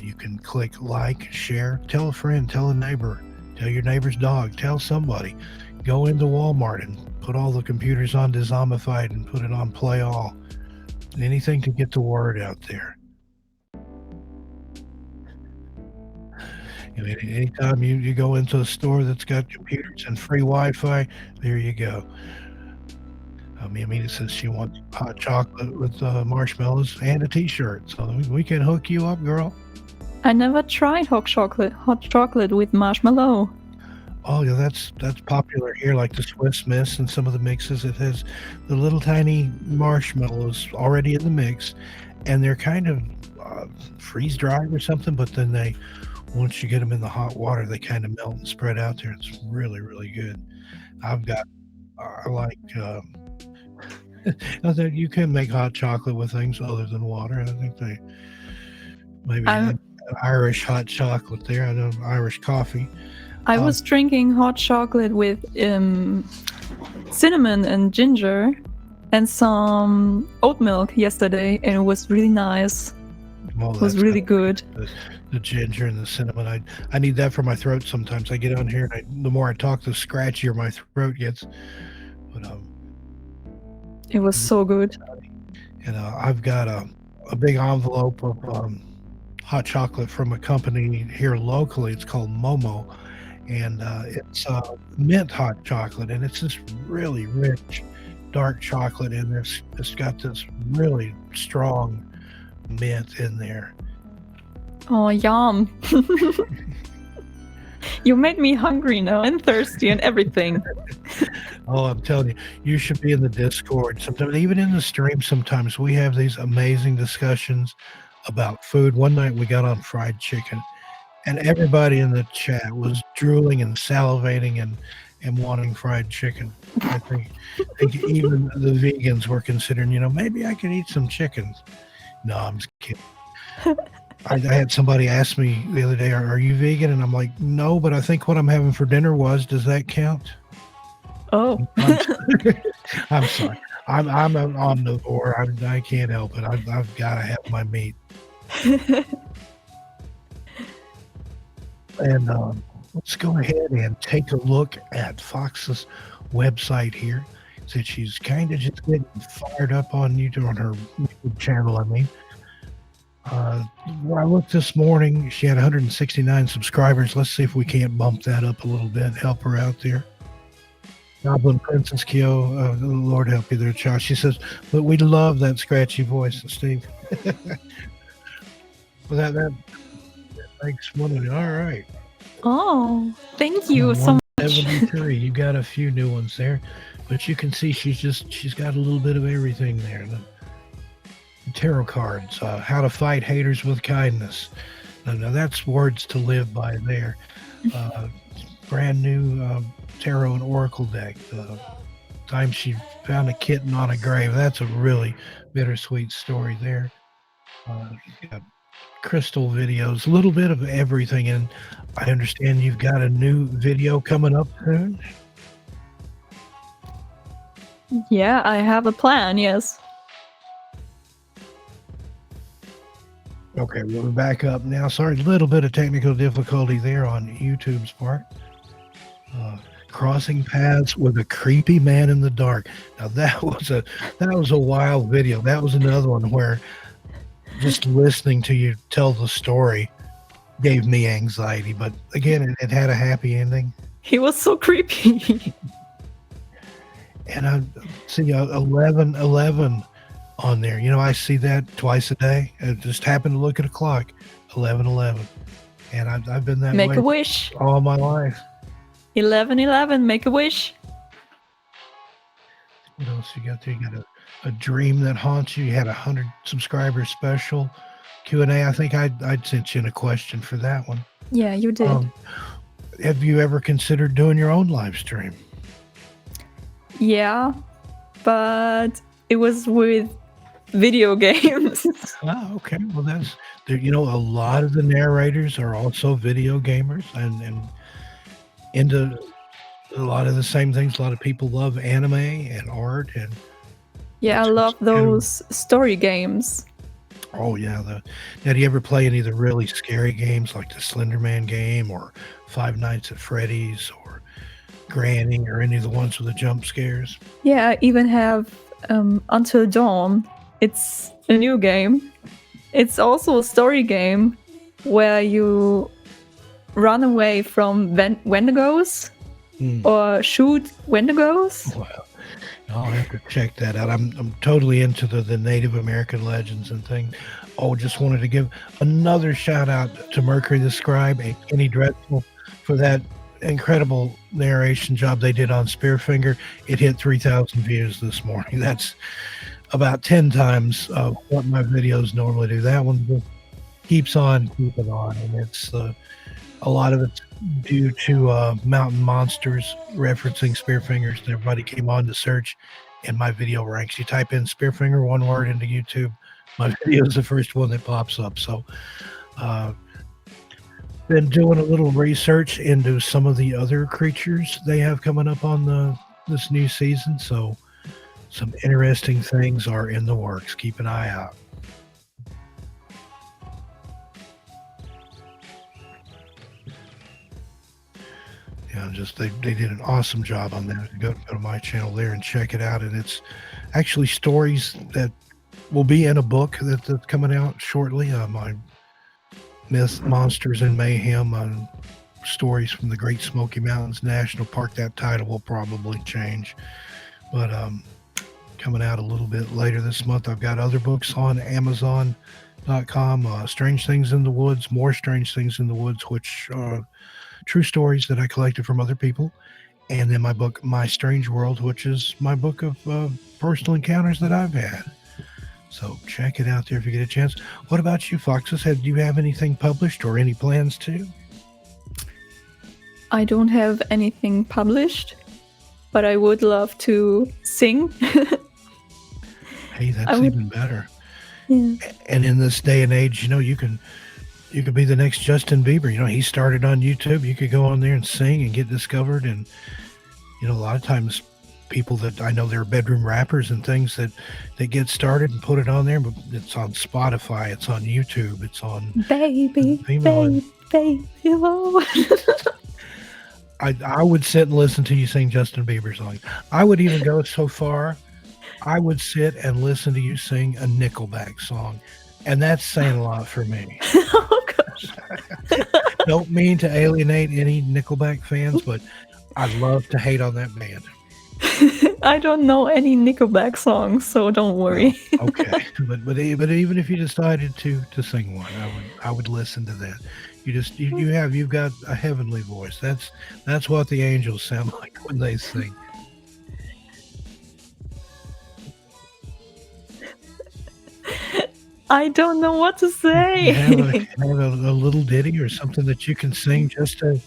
You can click like, share, tell a friend, tell a neighbor, tell your neighbor's dog, tell somebody. Go into Walmart and put all the computers on Dezombified and put it on Play All. Anything to get the word out there. Anytime you go into a store that's got computers and free Wi-Fi, there you go. Amina says she wants hot chocolate with marshmallows and a t-shirt. So we can hook you up, girl. I never tried hot chocolate with marshmallow. Oh, yeah, that's popular here, like the Swiss Miss and some of the mixes. It has the little tiny marshmallows already in the mix, and they're kind of freeze-dried or something, but then once you get them in the hot water, they kind of melt and spread out there. It's really, really good. I like... I think you can make hot chocolate with things other than water. I think they maybe had Irish hot chocolate there. I know Irish coffee. I was drinking hot chocolate with cinnamon and ginger and some oat milk yesterday, and it was really nice. Well, it was really good. The ginger and the cinnamon. I need that for my throat sometimes. I get on here and the more I talk, the scratchier my throat gets. But it was so good. And I've got a big envelope of hot chocolate from a company here locally. It's called Momo, and it's mint hot chocolate, and it's this really rich dark chocolate, and it's got this really strong mint in there. Oh, yum. You made me hungry now and thirsty and everything. Oh, I'm telling you, you should be in the Discord. Sometimes, even in the stream, sometimes we have these amazing discussions about food. One night we got on fried chicken, and everybody in the chat was drooling and salivating and wanting fried chicken. I think even the vegans were considering, maybe I could eat some chicken. No, I'm just kidding. I had somebody ask me the other day, are you vegan? And I'm like, no, but I think what I'm having for dinner does that count? Oh. I'm sorry. I'm an omnivore. I can't help it. I've got to have my meat. And let's go ahead and take a look at Fox's website here. Said she's kind of just getting fired up on YouTube, on her YouTube channel, I mean. When I looked this morning, she had 169 subscribers. Let's see if we can't bump that up a little bit, help her out there. Goblin Princess Kyo, Lord help you there, child. She says, but we love that scratchy voice, Steve. Well, that makes one of you. All right. Oh, thank you so much. 173. You got a few new ones there, but you can see she's got a little bit of everything there. The tarot cards, how to fight haters with kindness. Now that's words to live by there. Brand new tarot and oracle deck. Time she found a kitten on a grave. That's a really bittersweet story there. Got crystal videos, a little bit of everything, and I understand you've got a new video coming up soon. Yeah, I have a plan, yes. Okay, we're back up now. Sorry, a little bit of technical difficulty there on YouTube's part. Crossing paths with a creepy man in the dark. Now that was a wild video. That was another one where just listening to you tell the story gave me anxiety. But again, it had a happy ending. He was so creepy. And I see 11 on there. I see that twice a day. I just happened to look at a clock. 11:11, and I've been that way. Make a wish. All my life. 11:11. Make a wish. What else you got there? You got a dream that haunts you. You had 100 subscribers special Q&A. I think I'd sent you in a question for that one. Yeah, you did. Have you ever considered doing your own live stream? Yeah, but it was with video games. Oh, okay. Well, that's there. A lot of the narrators are also video gamers and into a lot of the same things. A lot of people love anime and art and Yeah, I love those story games. Oh yeah. Now, do you ever play any of the really scary games like the Slender Man game or Five Nights at Freddy's or Granny or any of the ones with the jump scares? Yeah, I even have Until Dawn. It's a new game. It's also a story game where you run away from Wendigos or shoot Wendigos. Wow. I'll have to check that out. I'm totally into the Native American legends and things. Oh, just wanted to give another shout out to Mercury the Scribe and Kenny Drexel for that incredible narration job they did on Spearfinger. It hit 3,000 views this morning. That's about 10 times what my videos normally do. That one just keeps on keeping on, and it's a lot of it's due to mountain monsters referencing Spearfingers. And everybody came on to search in my video ranks. You type in Spearfinger, one word, into YouTube, my video is the first one that pops up. So been doing a little research into some of the other creatures they have coming up on this new season. So some interesting things are in the works. Keep an eye out. Yeah, they did an awesome job on that. Go to my channel there and check it out. And it's actually stories that will be in a book that's coming out shortly. My Myth, Monsters, and Mayhem stories from the Great Smoky Mountains National Park. That title will probably change, but coming out a little bit later this month. I've got other books on Amazon.com. Strange Things in the Woods, More Strange Things in the Woods, which are true stories that I collected from other people. And then my book, My Strange World, which is my book of personal encounters that I've had. So check it out there if you get a chance. What about you, Foxis? Do you have anything published or any plans to? I don't have anything published, but I would love to sing. Hey, that's even better. Yeah. And in this day and age, you could be the next Justin Bieber. He started on YouTube. You could go on there and sing and get discovered. And a lot of times people that I know, they're bedroom rappers and things that get started and put it on there, but it's on Spotify, it's on YouTube, it's on baby. I would sit and listen to you sing Justin Bieber songs. I would even go so far, I would sit and listen to you sing a Nickelback song. And that's saying a lot for me. Oh, gosh. Don't mean to alienate any Nickelback fans, but I'd love to hate on that band. I don't know any Nickelback songs, so don't worry. Well, okay, but even if you decided to sing one, I would listen to that. You've got a heavenly voice. That's what the angels sound like when they sing. I don't know what to say. Have a little ditty or something that you can sing, just a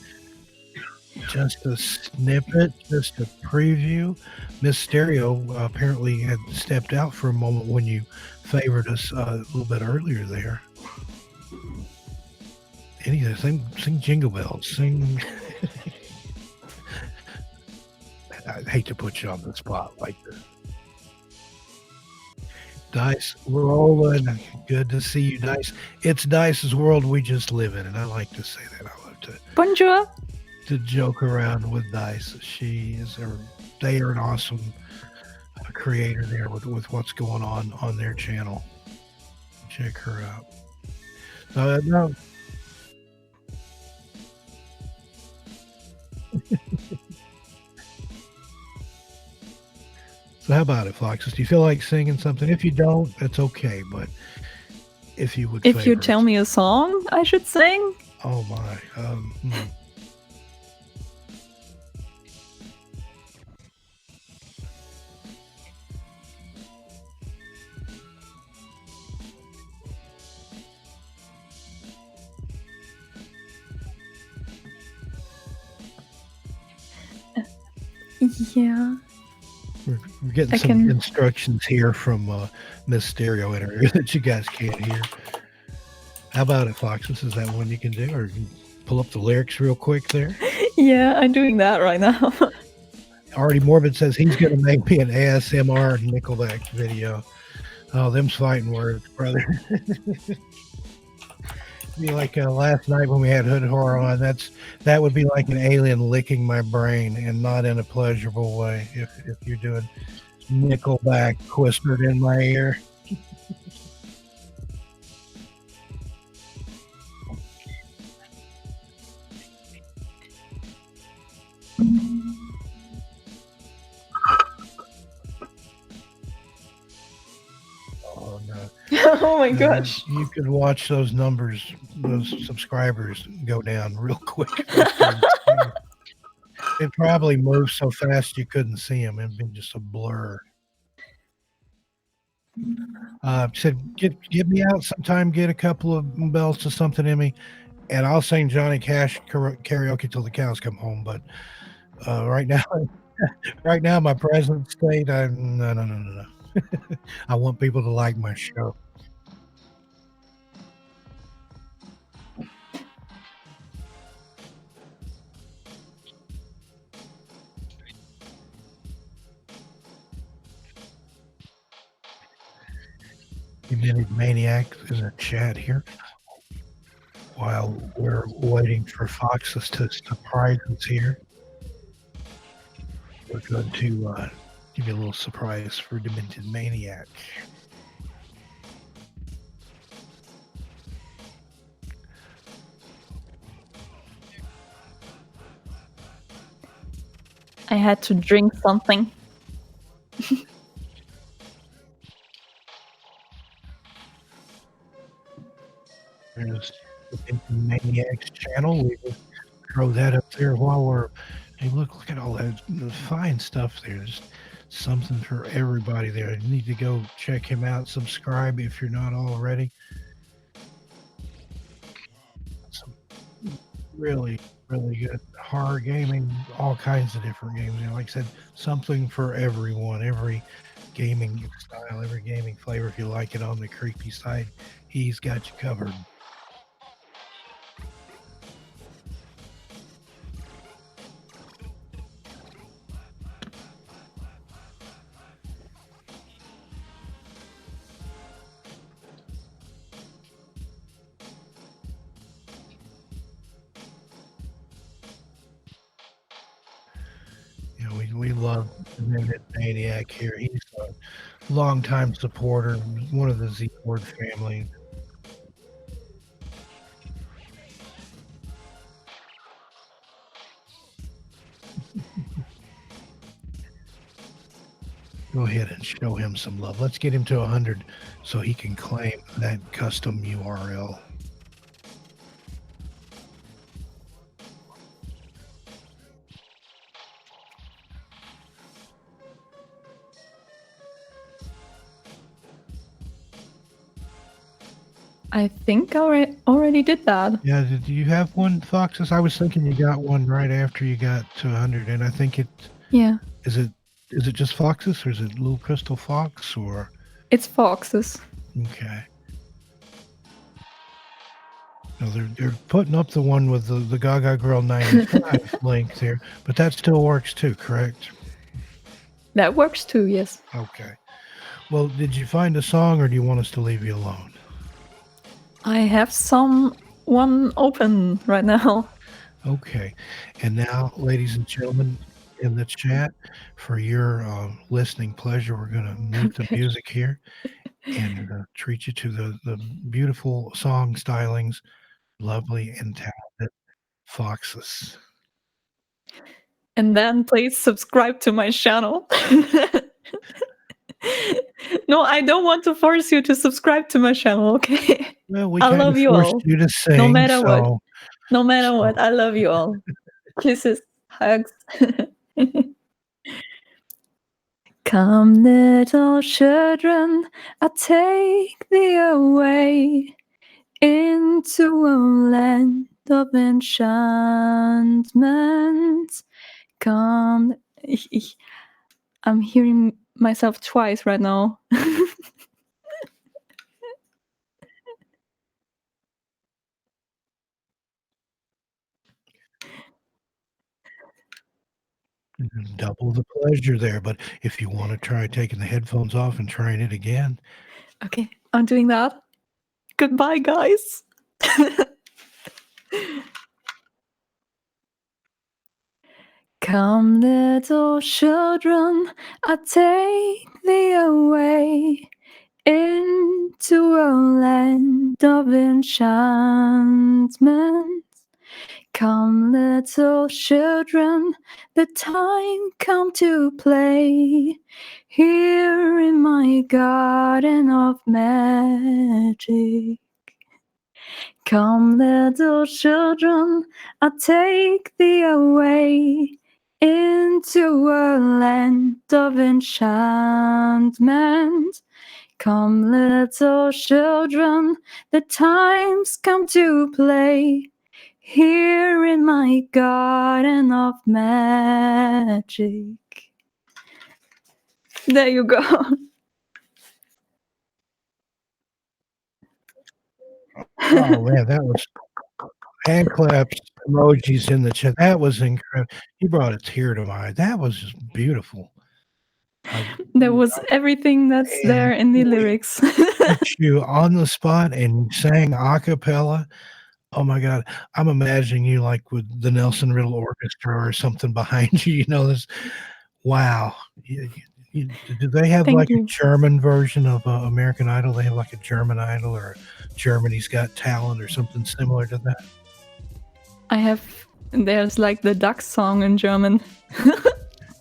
snippet, just a preview. Miss Stereo apparently had stepped out for a moment when you favored us a little bit earlier there. Anything, sing Jingle Bells, sing. I hate to put you on the spot like this. Dice rolling. Good to see you, Dice. It's Dice's world we just live in, and I like to say that. I love to Bonjour. To joke around with Dice. They are an awesome creator there with what's going on their channel. Check her out. No. So how about it, Foxis? Do you feel like singing something? If you don't, that's okay. But if you would, if you tell me a song, I should sing. Oh my. Yeah. We're getting some instructions here from Miss Stereo in her ear that you guys can't hear. How about it, Foxis? Is that one you can do? Or you pull up the lyrics real quick there? Yeah, I'm doing that right now. Already Morbid says he's going to make me an ASMR Nickelback video. Oh, them's fighting words, brother. Be like last night when we had Hood Horror on. That would be like an alien licking my brain, and not in a pleasurable way. If you're doing Nickelback whispered in my ear. Oh no. Oh my gosh. You could watch those numbers, those subscribers go down real quick. It probably moved so fast you couldn't see them. It'd be just a blur. Said, get me out sometime, get a couple of belts or something in me, and I'll sing Johnny Cash karaoke till the cows come home. But right now, my present state, no. I want people to like my show. Committed Maniac in the chat here. While we're waiting for Foxis to surprise us here, we're going to give you a little surprise for Demented Maniac. I had to drink something. There's the Demented Maniac's channel. We will throw that up there while we're. Hey, look at all that fine stuff there. There's something for everybody there. You need to go check him out. Subscribe if you're not already. Some really good horror gaming, all kinds of different games. Like I said, something for everyone, every gaming style, every gaming flavor. If you like it on the creepy side, he's got you covered. We love the Maniac here. He's a longtime supporter, one of the Z Horde family. Go ahead and show him some love. Let's get him to 100 so he can claim that custom URL. I think I already did that. Yeah, did you have one, Foxis? I was thinking you got one right after you got to 100, and I think it. Yeah. Is it just Foxis, or is it Little Crystal Fox, or? It's Foxis. Okay. No, they're putting up the one with the Gaga Girl 95 link there, but that still works too, correct? That works too, yes. Okay. Well, did you find a song, or do you want us to leave you alone? I have one open right now. Okay. And now, ladies and gentlemen, in the chat, for your listening pleasure, we're going to mute the music here and treat you to the beautiful song stylings, lovely and talented Foxis. And then please subscribe to my channel. No, I don't want to force you to subscribe to my channel, okay? Well, we I love you all. You to sing, no matter what. No matter what, I love you all. Kisses, hugs. Come, little children, I'll take thee away into a land of enchantment. Come, I'm hearing myself twice right now. Double the pleasure there. But if you want to try taking the headphones off and trying it again, Okay, I'm doing that. Goodbye, guys. Come, little children, I take thee away into a land of enchantment. Come, little children, the time come to play here in my garden of magic. Come, little children, I'll take thee away into a land of enchantment. Come, little children, the time's come to play here in my garden of magic. There you go. oh man, that was hand claps, emojis in the chat. That was incredible. You brought a tear to my eye. That was just beautiful. There was everything that's there in the lyrics. Put you on the spot and sang a cappella. Oh my God. I'm imagining you like with the Nelson Riddle Orchestra or something behind you. You know, this. Wow. Do they have Thank like you. a German version of American Idol? They have like a German Idol or Germany's Got Talent or something similar to that? There's like the duck song in German.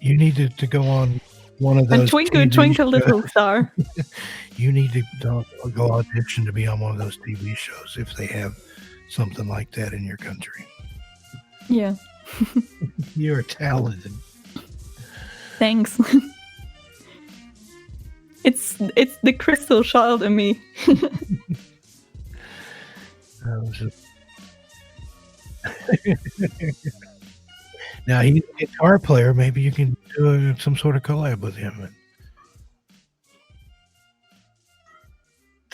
You need to go on one of those. And Twinkle, TV Twinkle, shows. Little Star. You need to go audition to be on one of those TV shows if they have something like that in your country. Yeah. You're talented. Thanks. It's the crystal child in me. Now he's a guitar player. Maybe you can do some sort of collab with him.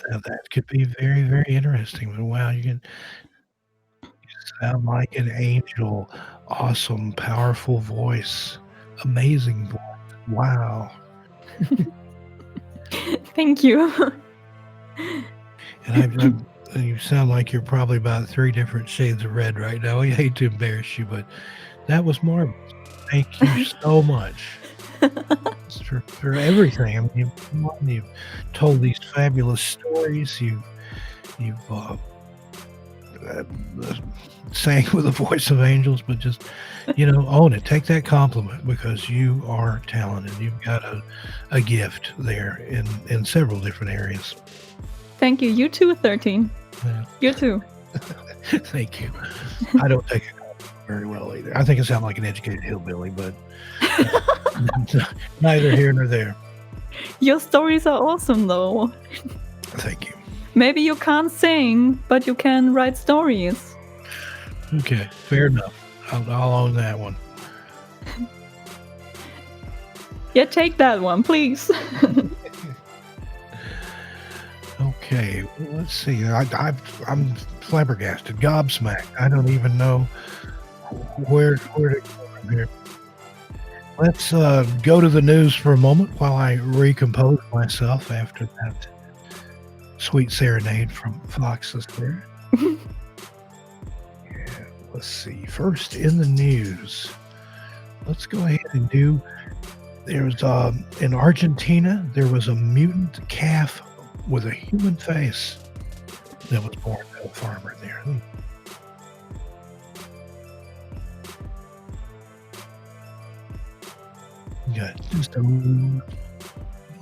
That could be very, very interesting. Wow, you sound like an angel. Awesome, powerful voice. Amazing voice. Wow. Thank you. And you sound like you're probably about 3 different shades of red right now. I hate to embarrass you, but that was marvelous. Thank you so much for everything. I mean, you've told these fabulous stories. You've sang with the voice of angels, but just, own it. Take that compliment because you are talented. You've got a gift there in several different areas. Thank you. You too, 13. Yeah. You too. Thank you. I don't take it very well either. I think I sound like an educated hillbilly, but neither here nor there. Your stories are awesome, though. Thank you. Maybe you can't sing, but you can write stories. Okay, fair enough. I'll own that one. Yeah, take that one, please. Okay, let's see. I'm flabbergasted, gobsmacked. I don't even know where to go from here. Let's go to the news for a moment while I recompose myself after that sweet serenade from Foxis there. Yeah, let's see. First in the news, let's go ahead and do. There's in Argentina, there was a mutant calf with a human face that was born to a farmer there. Got just a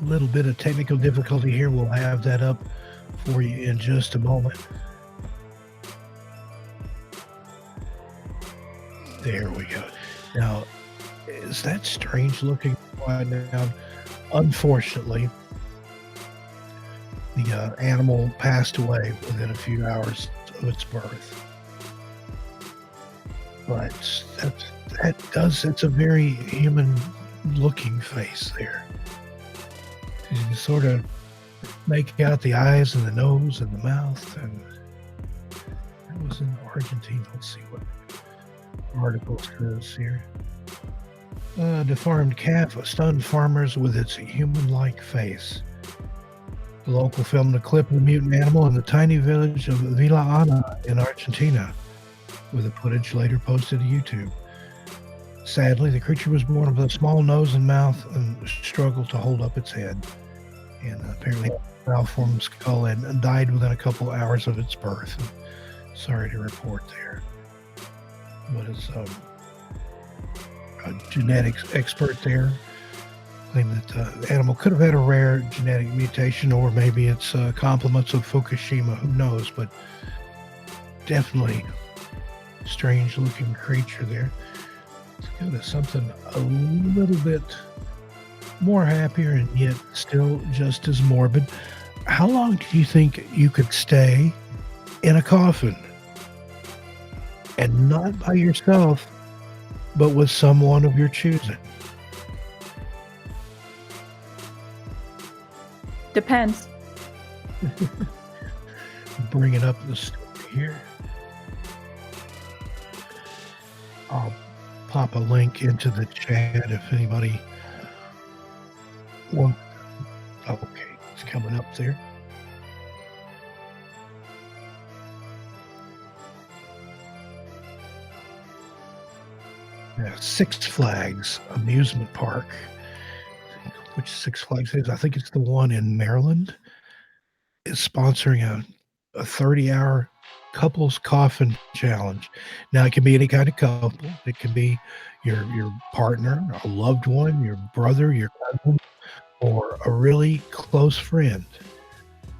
little bit of technical difficulty here. We'll have that up for you in just a moment. There we go. Now, is that strange looking right now? Unfortunately, the animal passed away within a few hours of its birth. But it's a very human looking face there. You can sort of make out the eyes and the nose and the mouth. And that was in Argentina. Let's see what article says here. Deformed calf stunned farmers with its human-like face. The local filmed a clip of the mutant animal in the tiny village of Villa Ana in Argentina, with the footage later posted to YouTube. Sadly, the creature was born with a small nose and mouth and struggled to hold up its head. And apparently had a malformed skull and died within a couple hours of its birth. Sorry to report there. But it's a genetics expert there claimed that the animal could have had a rare genetic mutation, or maybe it's compliments of Fukushima, who knows, but definitely strange looking creature there. Let's go to something a little bit more happier and yet still just as morbid. How long do you think you could stay in a coffin? And not by yourself, but with someone of your choosing. Depends. Bringing up the story here. I'll pop a link into the chat if anybody wants. Okay, it's coming up there. Six Flags amusement park. Which Six Flags is? I think it's the one in Maryland. Is sponsoring a 30-hour couples coffin challenge. Now it can be any kind of couple. It can be your partner, a loved one, your brother, your cousin, or a really close friend.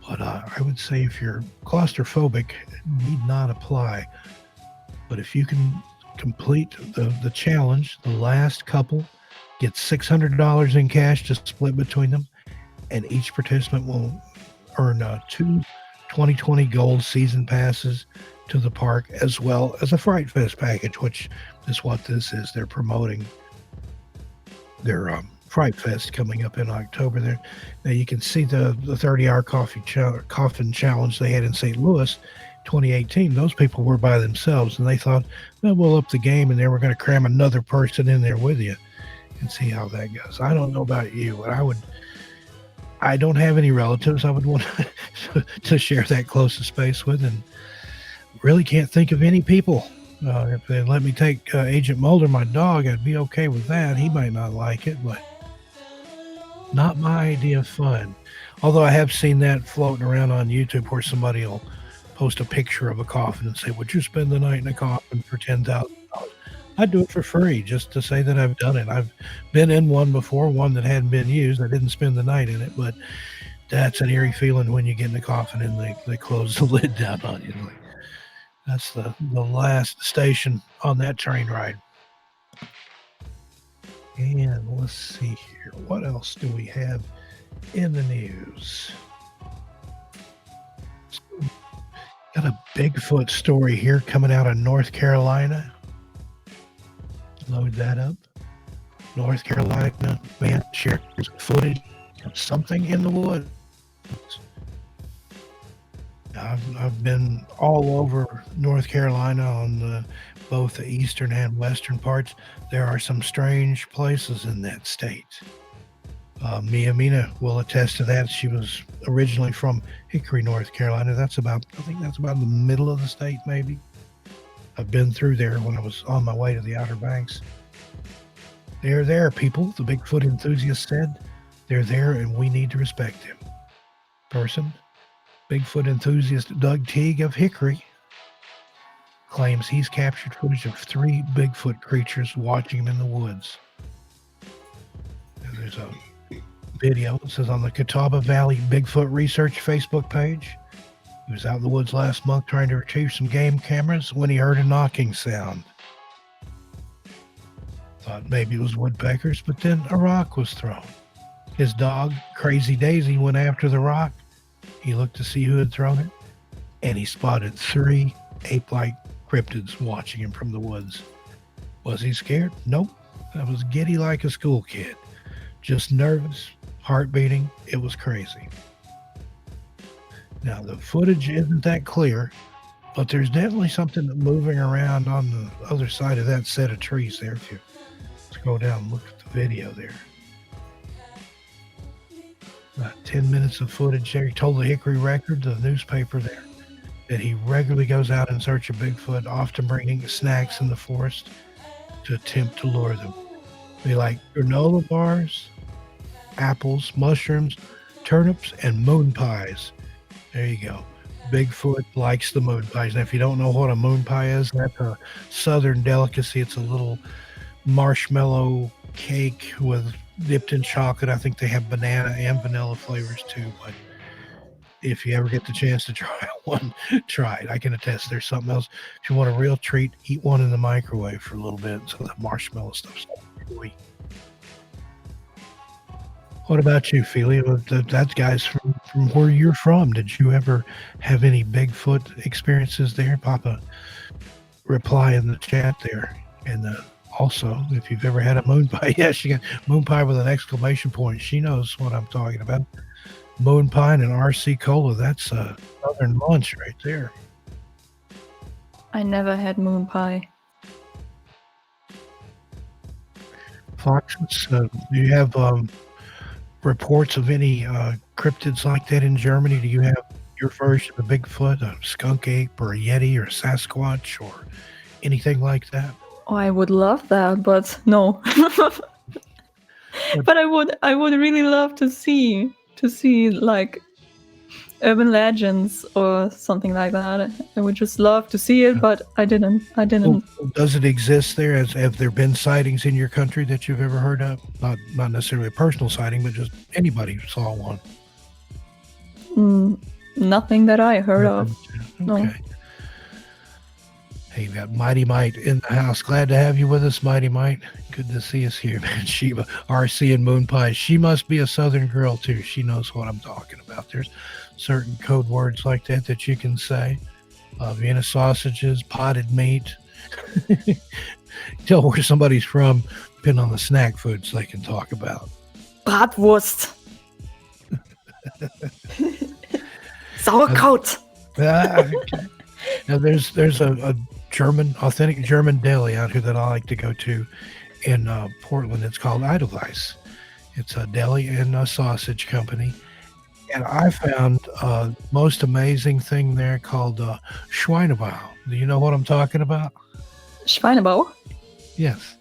But I would say if you're claustrophobic, it need not apply. But if you can complete the challenge, the last couple gets $600 in cash to split between them, and each participant will earn 2 2020 gold season passes to the park, as well as a Fright Fest package, which is what this is. They're promoting their Fright Fest coming up in October there. Now you can see the 30-hour coffin challenge they had in St. Louis 2018. Those people were by themselves, and they thought, well, we'll up the game, and then we're going to cram another person in there with you and see how that goes. I don't know about you, but I don't have any relatives I would want to share that close a space with, and really can't think of any people. If they let me take Agent Mulder, my dog, I'd be okay with that. He might not like it, but not my idea of fun. Although I have seen that floating around on YouTube where somebody will post a picture of a coffin and say, would you spend the night in a coffin for $10,000? I'd do it for free just to say that I've done it. I've been in one before, one that hadn't been used. I didn't spend the night in it, but that's an eerie feeling when you get in the coffin and they close the lid down on you. Like, that's the last station on that train ride. And let's see here. What else do we have in the news? Got a Bigfoot story here coming out of North Carolina. Load that up. North Carolina man shares footage of something in the woods. I've been all over North Carolina on both the eastern and western parts. There are some strange places in that state. Mina will attest to that. She was originally from Hickory, North Carolina. I think that's about the middle of the state, maybe. I've been through there when I was on my way to the Outer Banks. They're there, people, the Bigfoot enthusiast said. They're there, and we need to respect them. Person, Bigfoot enthusiast Doug Teague of Hickory, claims he's captured footage of 3 Bigfoot creatures watching him in the woods. There's a video that says on the Catawba Valley Bigfoot Research Facebook page. He was out in the woods last month trying to retrieve some game cameras when he heard a knocking sound. Thought maybe it was woodpeckers, but then a rock was thrown. His dog, Crazy Daisy, went after the rock. He looked to see who had thrown it, and he spotted 3 ape-like cryptids watching him from the woods. Was he scared? Nope. I was giddy like a school kid. Just nervous, heart beating. It was crazy. Now, the footage isn't that clear, but there's definitely something moving around on the other side of that set of trees there. If you scroll down and look at the video there. About 10 minutes of footage there. He told the Hickory Record, the newspaper there, that he regularly goes out in search of Bigfoot, often bringing snacks in the forest to attempt to lure them. They like granola bars, apples, mushrooms, turnips, and moon pies. There you go. Bigfoot likes the moon pies. Now, if you don't know what a moon pie is, that's a southern delicacy. It's a little marshmallow cake with dipped in chocolate. I think they have banana and vanilla flavors too. But if you ever get the chance to try one, try it. I can attest there's something else. If you want a real treat, eat one in the microwave for a little bit so the marshmallow stuff's gooey. What about you, Feely? That guy's from where you're from. Did you ever have any Bigfoot experiences there? Pop a reply in the chat there. And also, if you've ever had a moon pie, yes, she got moon pie with an exclamation point. She knows what I'm talking about. Moon pie and RC Cola. That's a southern lunch right there. I never had moon pie. Foxis, do you have reports of any cryptids like that in Germany? Do you have your version of a Bigfoot, a skunk ape, or a Yeti, or a Sasquatch, or anything like that? Oh, I would love that, but no. But I would really love to see like urban legends or something like that. I would just love to see it, but I didn't. Well, does it exist there? Have there been sightings in your country that you've ever heard of? Not necessarily a personal sighting, but just anybody who saw one. Nothing that I heard of. Okay. No. Hey, you got Mighty Mite in the house. Glad to have you with us, Mighty Mite. Good to see us here, man. Shiva, RC, and Moon Pie. She must be a Southern girl, too. She knows what I'm talking about. There's certain code words like that you can say. Vienna sausages, potted meat. Tell where somebody's from, depending on the snack foods they can talk about. Bratwurst. Sauerkraut. Now, there's a authentic German deli out here that I like to go to in Portland. It's called Edelweiss. It's a deli and a sausage company. And I found most amazing thing there called Schweinebau. Do you know what I'm talking about? Schweinebau? Yes.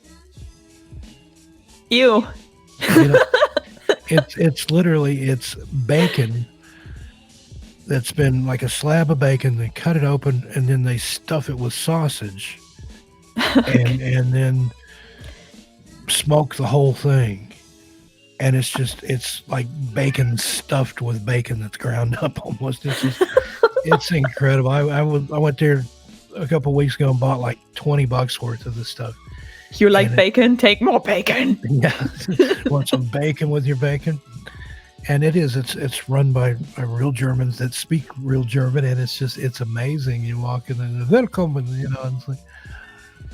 Ew. You know, it's literally bacon that's been like a slab of bacon. They cut it open and then they stuff it with sausage and then smoke the whole thing. And it's like bacon stuffed with bacon that's ground up almost. It's incredible. I went there a couple of weeks ago and bought like $20 worth of this stuff. You like bacon? Take more bacon. Yeah. Want some bacon with your bacon? And it's run by real Germans that speak real German, and it's amazing. You walk in and welcome, and you know, it's like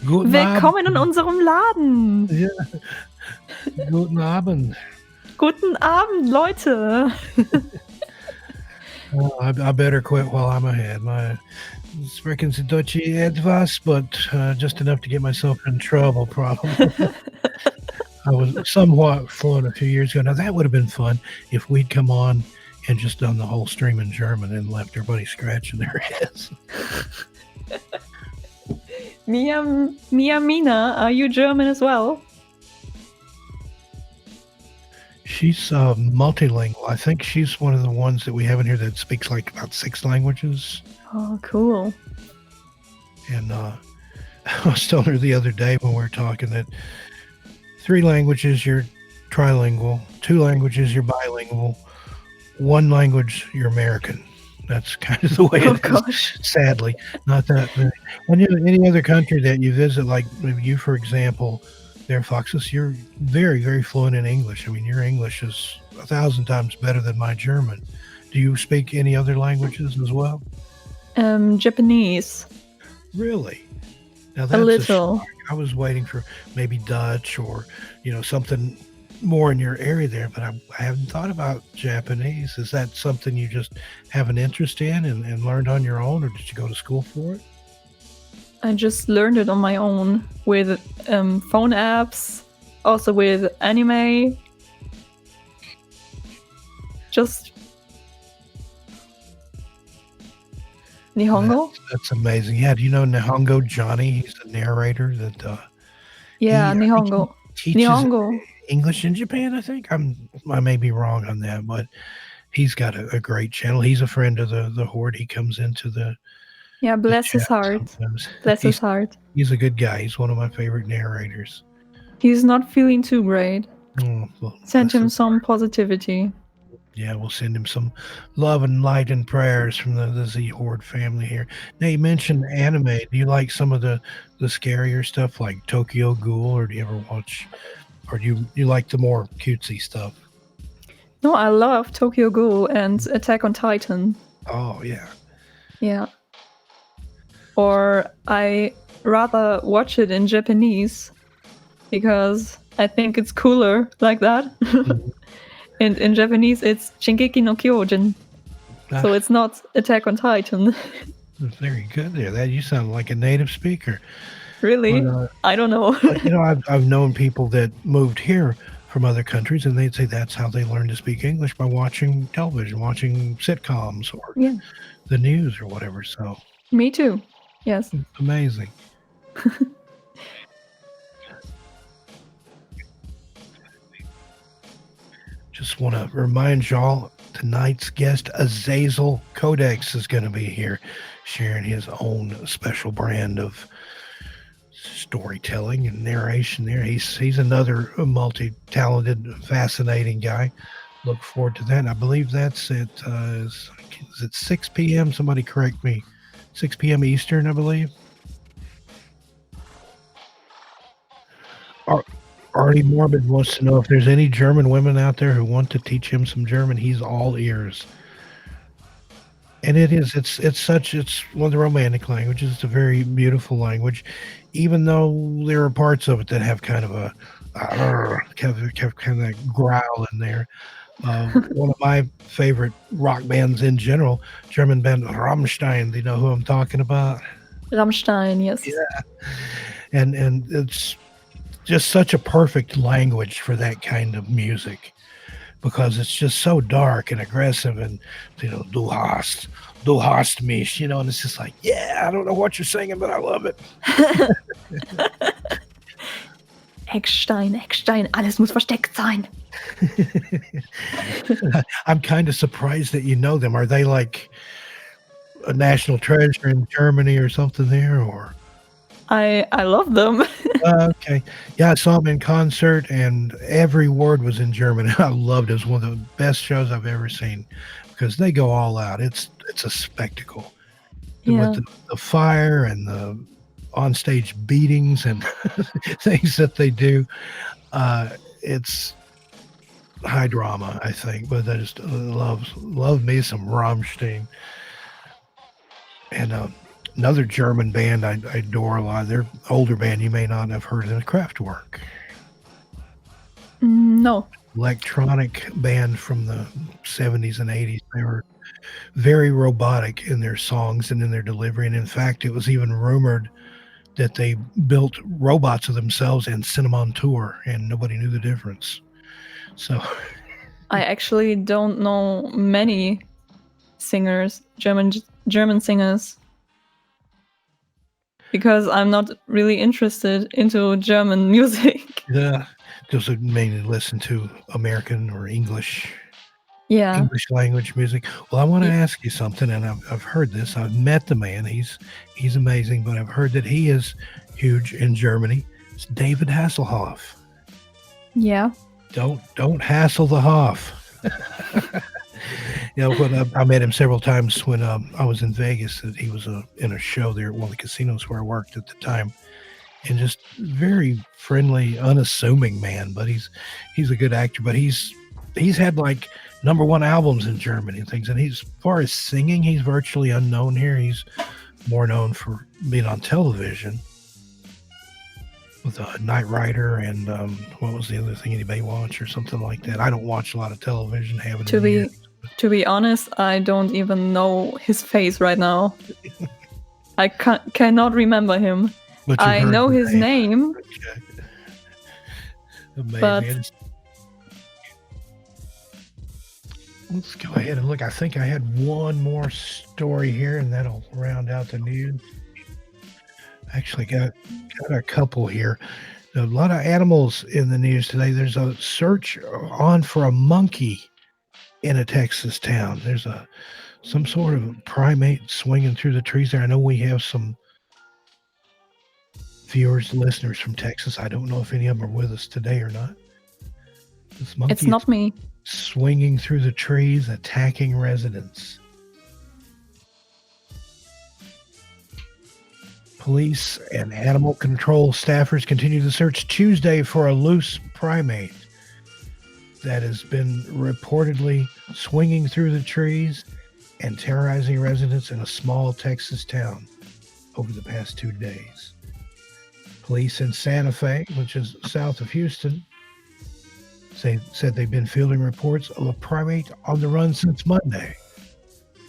guten Willkommen in Abend. unserem Laden. Yeah. Guten Abend. Guten Abend, Leute. Well, I better quit while I'm ahead. My sprechen Sie Deutsch etwas, but just enough to get myself in trouble, probably. I was somewhat fluent a few years ago. Now, that would have been fun if we'd come on and just done the whole stream in German and left everybody scratching their heads. Mia Mina, are you German as well? She's multilingual. I think she's one of the ones that we have in here that speaks like about 6 languages. Oh, cool. And I was telling her the other day when we were talking that 3 languages, you're trilingual. 2 languages, you're bilingual. 1 language, you're American. That's kind of the way it is. Gosh. Sadly, not that. Any other country that you visit, like you, for example, there, Foxis, you're very, very fluent in English. I mean, your English is 1,000 times better than my German. Do you speak any other languages as well? Japanese. Really? Now A little. I was waiting for maybe Dutch or something more in your area there, but I haven't thought about Japanese. Is that something you just have an interest in and learned on your own, or did you go to school for it? I just learned it on my own with phone apps, also with anime. Just Nihongo? That's amazing. Yeah, do you know Nihongo Johnny? He's the narrator that Yeah, I think Nihongo. he teaches Nihongo. English in Japan, I think. I may be wrong on that, but he's got a great channel. He's a friend of the Horde. He comes into the Bless his chat heart. sometimes. Bless his heart. He's a good guy. He's one of my favorite narrators. He's not feeling too great. Oh, well, Send him some positivity. Yeah, we'll send him some love and light and prayers from the Z Horde family here. Now, you mentioned anime. Do you like some of the scarier stuff like Tokyo Ghoul, or do you ever watch, or do you like the more cutesy stuff? No, I love Tokyo Ghoul and Attack on Titan. Oh, yeah. Yeah. Or I rather watch it in Japanese because I think it's cooler like that. Mm-hmm. And in Japanese, it's Shingeki no Kyojin. So it's not Attack on Titan. Very good there. That you sound like a native speaker. Really? But, I don't know. I've known people that moved here from other countries, and they'd say that's how they learned to speak English, by watching television, watching sitcoms or the news or whatever. So me too. Yes. It's amazing. Just want to remind y'all, tonight's guest, Azazel Codex, is going to be here sharing his own special brand of storytelling and narration there. He's another multi-talented, fascinating guy. Look forward to that. And I believe that's at is it 6 p.m.? Somebody correct me. 6 p.m. Eastern, I believe. Artie Morbid wants to know if there's any German women out there who want to teach him some German. He's all ears. And it's one of the romantic languages. It's a very beautiful language, even though there are parts of it that have kind of a kind of that growl in there. One of my favorite rock bands in general, German band Rammstein. Do you know who I'm talking about? Rammstein, yes. Yeah. And it's just such a perfect language for that kind of music, because it's just so dark and aggressive, and du hast mich, and it's just like, yeah, I don't know what you're singing, but I love it. Eckstein, alles muss versteckt sein. I'm kind of surprised that you know them. Are they like a national treasure in Germany or something there, or? I love them. Okay. Yeah, I saw them in concert, and every word was in German. I loved it. It was one of the best shows I've ever seen, because they go all out. It's a spectacle. Yeah. With the fire and the onstage beatings and things that they do. It's high drama, I think, but I just love me some Rammstein. And another German band I adore a lot. They're older band. You may not have heard of them. Kraftwerk. No. Electronic band from the 70s and 80s. They were very robotic in their songs and in their delivery. And in fact, it was even rumored that they built robots of themselves and sent them on tour, and nobody knew the difference. So I actually don't know many singers, German singers, because I'm not really interested into German music. Yeah, those would mainly listen to American or English language music. Well, I want to ask you something, and I've heard this. I've met the man. He's amazing, but I've heard that he is huge in Germany. It's David Hasselhoff. Yeah. Don't hassle the Hoff. When I met him several times when I was in Vegas. He was in a show there at one of the casinos where I worked at the time, and just very friendly, unassuming man. But he's a good actor. But he's had like #1 albums in Germany and things. And as far as singing, he's virtually unknown here. He's more known for being on television. with Knight Rider and what was the other thing anybody watch or something like that. I don't watch a lot of television. Haven't To in be years. to be honest, I don't even know his face right now. I cannot remember him. But you've I heard know the his name, Okay. Amazing. but Let's go ahead and look. I think I had one more story here, and that'll round out the news. Actually, got a couple here. A lot of animals in the news today. There's a search on for a monkey in a Texas town. There's some sort of primate swinging through the trees there. I know we have some viewers, listeners from Texas. I don't know if any of them are with us today or not. This monkey it's not me. swinging through the trees, attacking residents. Police and animal control staffers continue the search Tuesday for a loose primate that has been reportedly swinging through the trees and terrorizing residents in a small Texas town over the past 2 days. Police in Santa Fe, which is south of Houston, said they've been fielding reports of a primate on the run since Monday.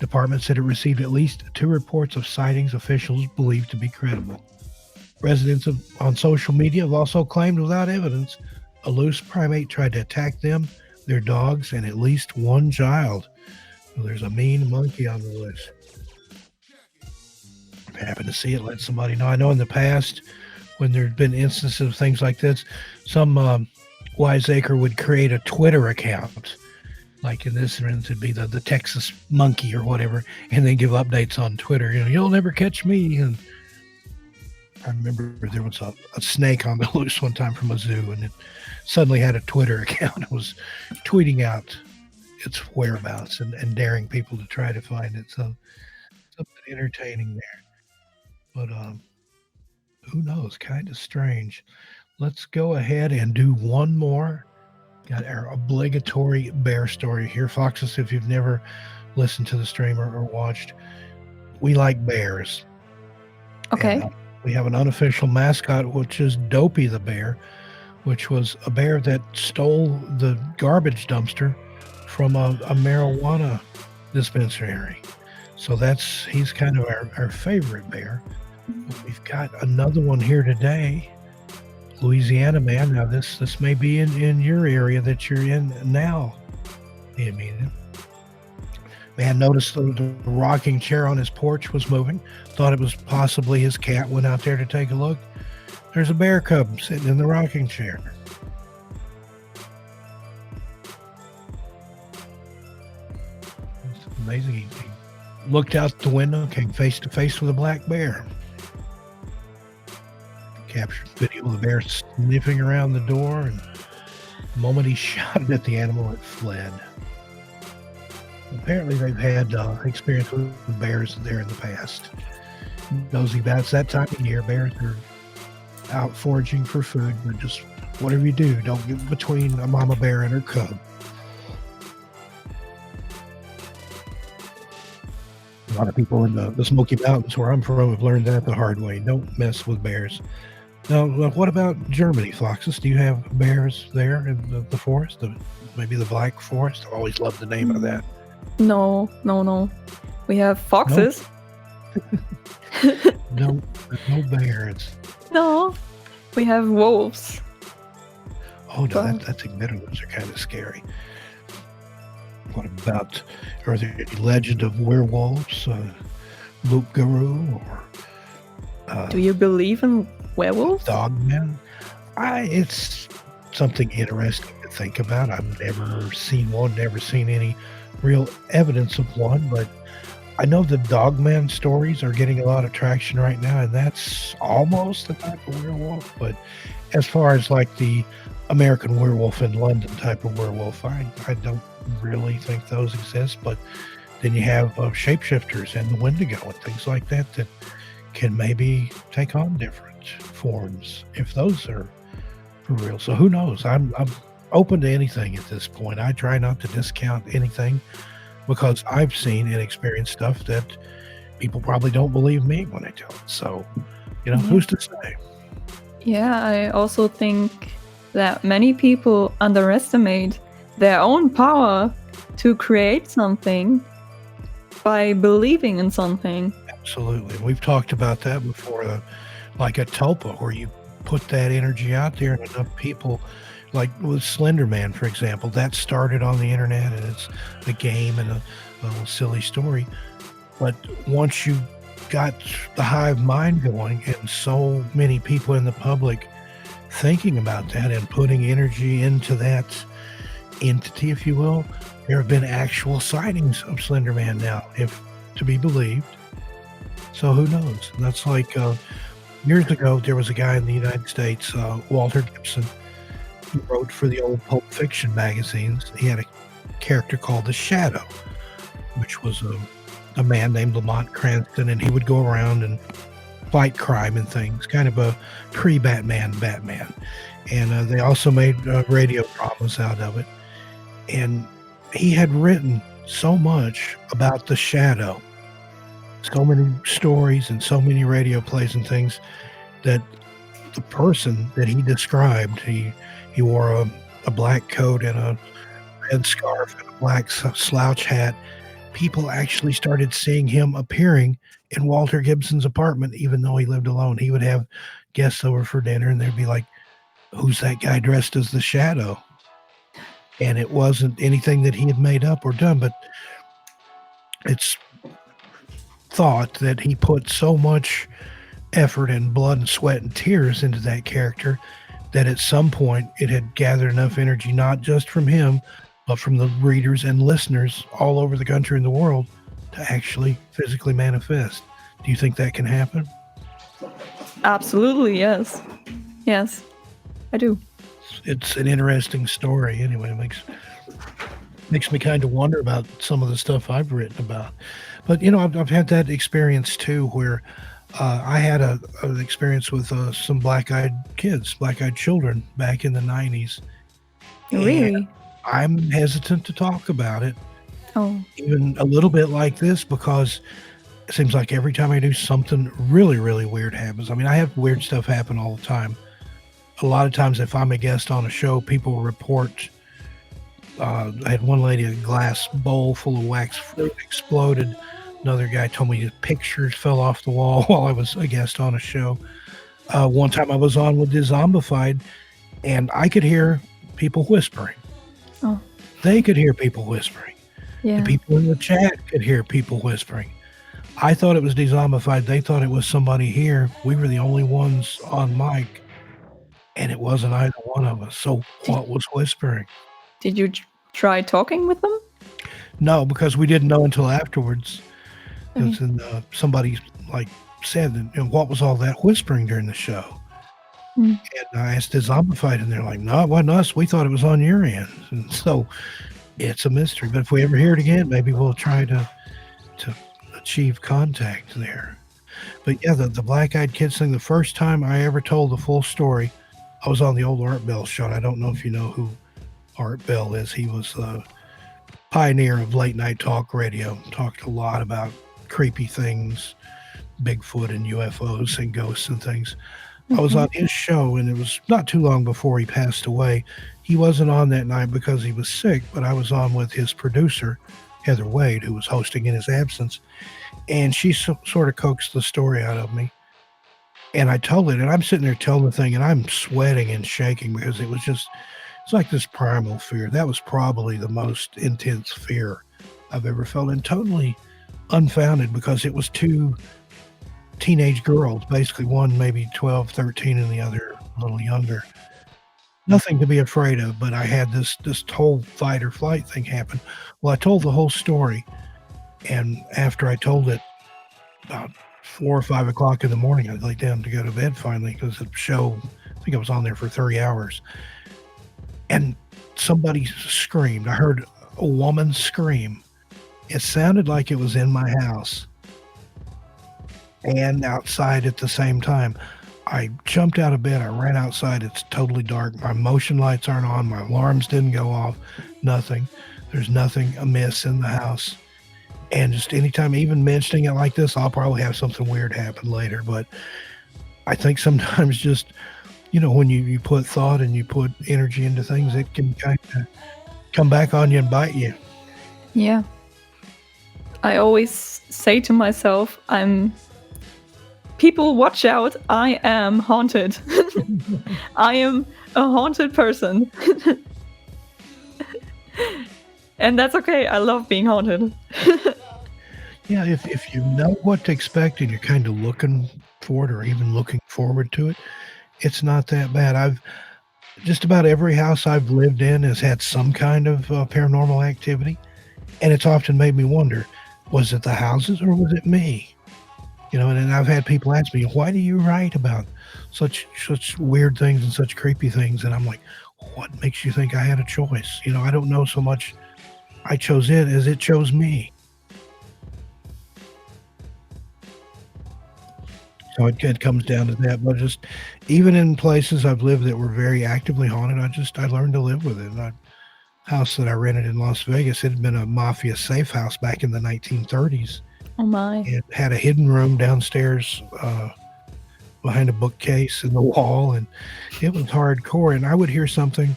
Department said it received at least 2 reports of sightings officials believed to be credible. Residents on social media have also claimed without evidence a loose primate tried to attack them, their dogs, and at least one child. Well, there's a mean monkey on the loose. If you happen to see it, let somebody know. I know in the past, when there's been instances of things like this, some wiseacre would create a Twitter account. Like in this instance, it'd be the Texas monkey or whatever, and then give updates on Twitter. You'll never catch me. And I remember there was a snake on the loose one time from a zoo, and it suddenly had a Twitter account. It was tweeting out its whereabouts and daring people to try to find it. So something entertaining there. But who knows? Kind of strange. Let's go ahead and do one more. Got our obligatory bear story here. Foxis, if you've never listened to the stream or watched, we like bears. Okay. And, we have an unofficial mascot, which is Dopey the bear, which was a bear that stole the garbage dumpster from a marijuana dispensary. So he's kind of our favorite bear. But we've got another one here today. Louisiana man. Now this may be in your area that you're in now. I mean, man noticed the rocking chair on his porch was moving. Thought it was possibly his cat. Went out there to take a look. There's a bear cub sitting in the rocking chair. It's amazing. He looked out the window, came face to face with a black bear. Captured video of the bear sniffing around the door, and the moment he shot it at the animal, it fled. Apparently they've had experience with bears there in the past. Dezombified, that time of year, bears are out foraging for food, but just whatever you do, don't get between a mama bear and her cub. A lot of people in the Smoky Mountains where I'm from have learned that the hard way. Don't mess with bears. Now, what about Germany, Foxis? Do you have bears there in the forest? Maybe the Black Forest? I always loved the name of that. No. We have foxes. No bears. No. We have wolves. Oh, no, that's better. Those are kind of scary. What about, are there any legend of werewolves? Luke Guru or... Do you believe in werewolves? Dogmen? It's something interesting to think about. I've never seen one, never seen any real evidence of one, but I know the Dogman stories are getting a lot of traction right now, and that's almost the type of werewolf. But as far as like the American Werewolf in London type of werewolf, I don't really think those exist. But then you have shapeshifters and the Wendigo and things like that can maybe take on different forms if those are for real. So who knows? I'm open to anything at this point. I try not to discount anything because I've seen and experienced stuff that people probably don't believe me when I tell it. So, who's to say? Yeah, I also think that many people underestimate their own power to create something by believing in something. Absolutely. We've talked about that before, like a tulpa, where you put that energy out there and enough people, like with Slender Man, for example, that started on the internet and it's a game and a silly story. But once you got the hive mind going and so many people in the public thinking about that and putting energy into that entity, if you will, there have been actual sightings of Slender Man now, if to be believed. So who knows? And that's like years ago, there was a guy in the United States, Walter Gibson, who wrote for the old Pulp Fiction magazines. He had a character called the Shadow, which was a man named Lamont Cranston, and he would go around and fight crime and things, kind of a pre-Batman Batman. And they also made radio dramas out of it. And he had written so much about the Shadow, so many stories and so many radio plays and things, that the person that he described, he wore a black coat and a red scarf and a black slouch hat. People actually started seeing him appearing in Walter Gibson's apartment, even though he lived alone. He would have guests over for dinner and they'd be like, who's that guy dressed as the Shadow? And it wasn't anything that he had made up or done, but it's thought that he put so much effort and blood and sweat and tears into that character that at some point it had gathered enough energy, not just from him, but from the readers and listeners all over the country and the world, to actually physically manifest. Do you think that can happen? Absolutely, yes. Yes, I do. It's an interesting story. Anyway, it makes me kind of wonder about some of the stuff I've written about. But, you know, I've had that experience too, where I had an experience with some black-eyed kids, black-eyed children back in the 90s. Really? And I'm hesitant to talk about it, even a little bit like this, because it seems like every time I do something really, really weird happens. I mean, I have weird stuff happen all the time. A lot of times if I'm a guest on a show, people report, I had one lady, a glass bowl full of wax fruit exploded. Another guy told me his pictures fell off the wall while I was a guest on a show. One time I was on with Dezombified, and I could hear people whispering. Oh. They could hear people whispering. Yeah. The people in the chat could hear people whispering. I thought it was Dezombified. They thought it was somebody here. We were the only ones on mic, and it wasn't either one of us. So what was whispering? Did you try talking with them? No, because we didn't know until afterwards. Okay. And somebody like said, what was all that whispering during the show? And I asked Dezombified, and they're like, no, it wasn't us. We thought it was on your end. And so it's a mystery. But if we ever hear it again, maybe we'll try to achieve contact there. But yeah, the black-eyed kids thing, the first time I ever told the full story, I was on the old Art Bell show. And I don't know if you know who Art Bell is. He was the pioneer of late night talk radio. Talked a lot about creepy things, Bigfoot and UFOs and ghosts and things. I was on his show, and it was not too long before he passed away. He wasn't on that night because he was sick, but I was on with his producer, Heather Wade, who was hosting in his absence, and she sort of coaxed the story out of me. And I told it, and I'm sitting there telling the thing, and I'm sweating and shaking because it's like this primal fear. That was probably the most intense fear I've ever felt, and totally unfounded, because it was two teenage girls, basically one maybe 12, 13, and the other a little younger. Nothing to be afraid of, but I had this whole fight or flight thing happen. Well, I told the whole story, and after I told it, about 4 or 5 o'clock in the morning, I laid down to go to bed finally, because the show, I think I was on there for 30 hours, and somebody screamed. I heard a woman scream. It sounded like it was in my house and outside at the same time. I jumped out of bed. I ran outside. It's totally dark. My motion lights aren't on. My alarms didn't go off. Nothing. There's nothing amiss in the house. And just anytime, even mentioning it like this, I'll probably have something weird happen later. But I think sometimes just when you put thought and you put energy into things, it can kind of come back on you and bite you. Yeah. I always say to myself, people watch out, I am haunted. I am a haunted person. And that's okay. I love being haunted. Yeah, if you know what to expect and you're kind of looking for it or even looking forward to it, it's not that bad. Just about every house I've lived in has had some kind of paranormal activity, and it's often made me wonder, was it the houses or was it me? And then I've had people ask me, why do you write about such weird things and such creepy things? And I'm like, what makes you think I had a choice? I don't know so much I chose it as it chose me. So it comes down to that. But just even in places I've lived that were very actively haunted, I learned to live with it. And house that I rented in Las Vegas, it had been a mafia safe house back in the 1930s. Oh my. It had a hidden room downstairs behind a bookcase in the wall, and it was hardcore. And I would hear something,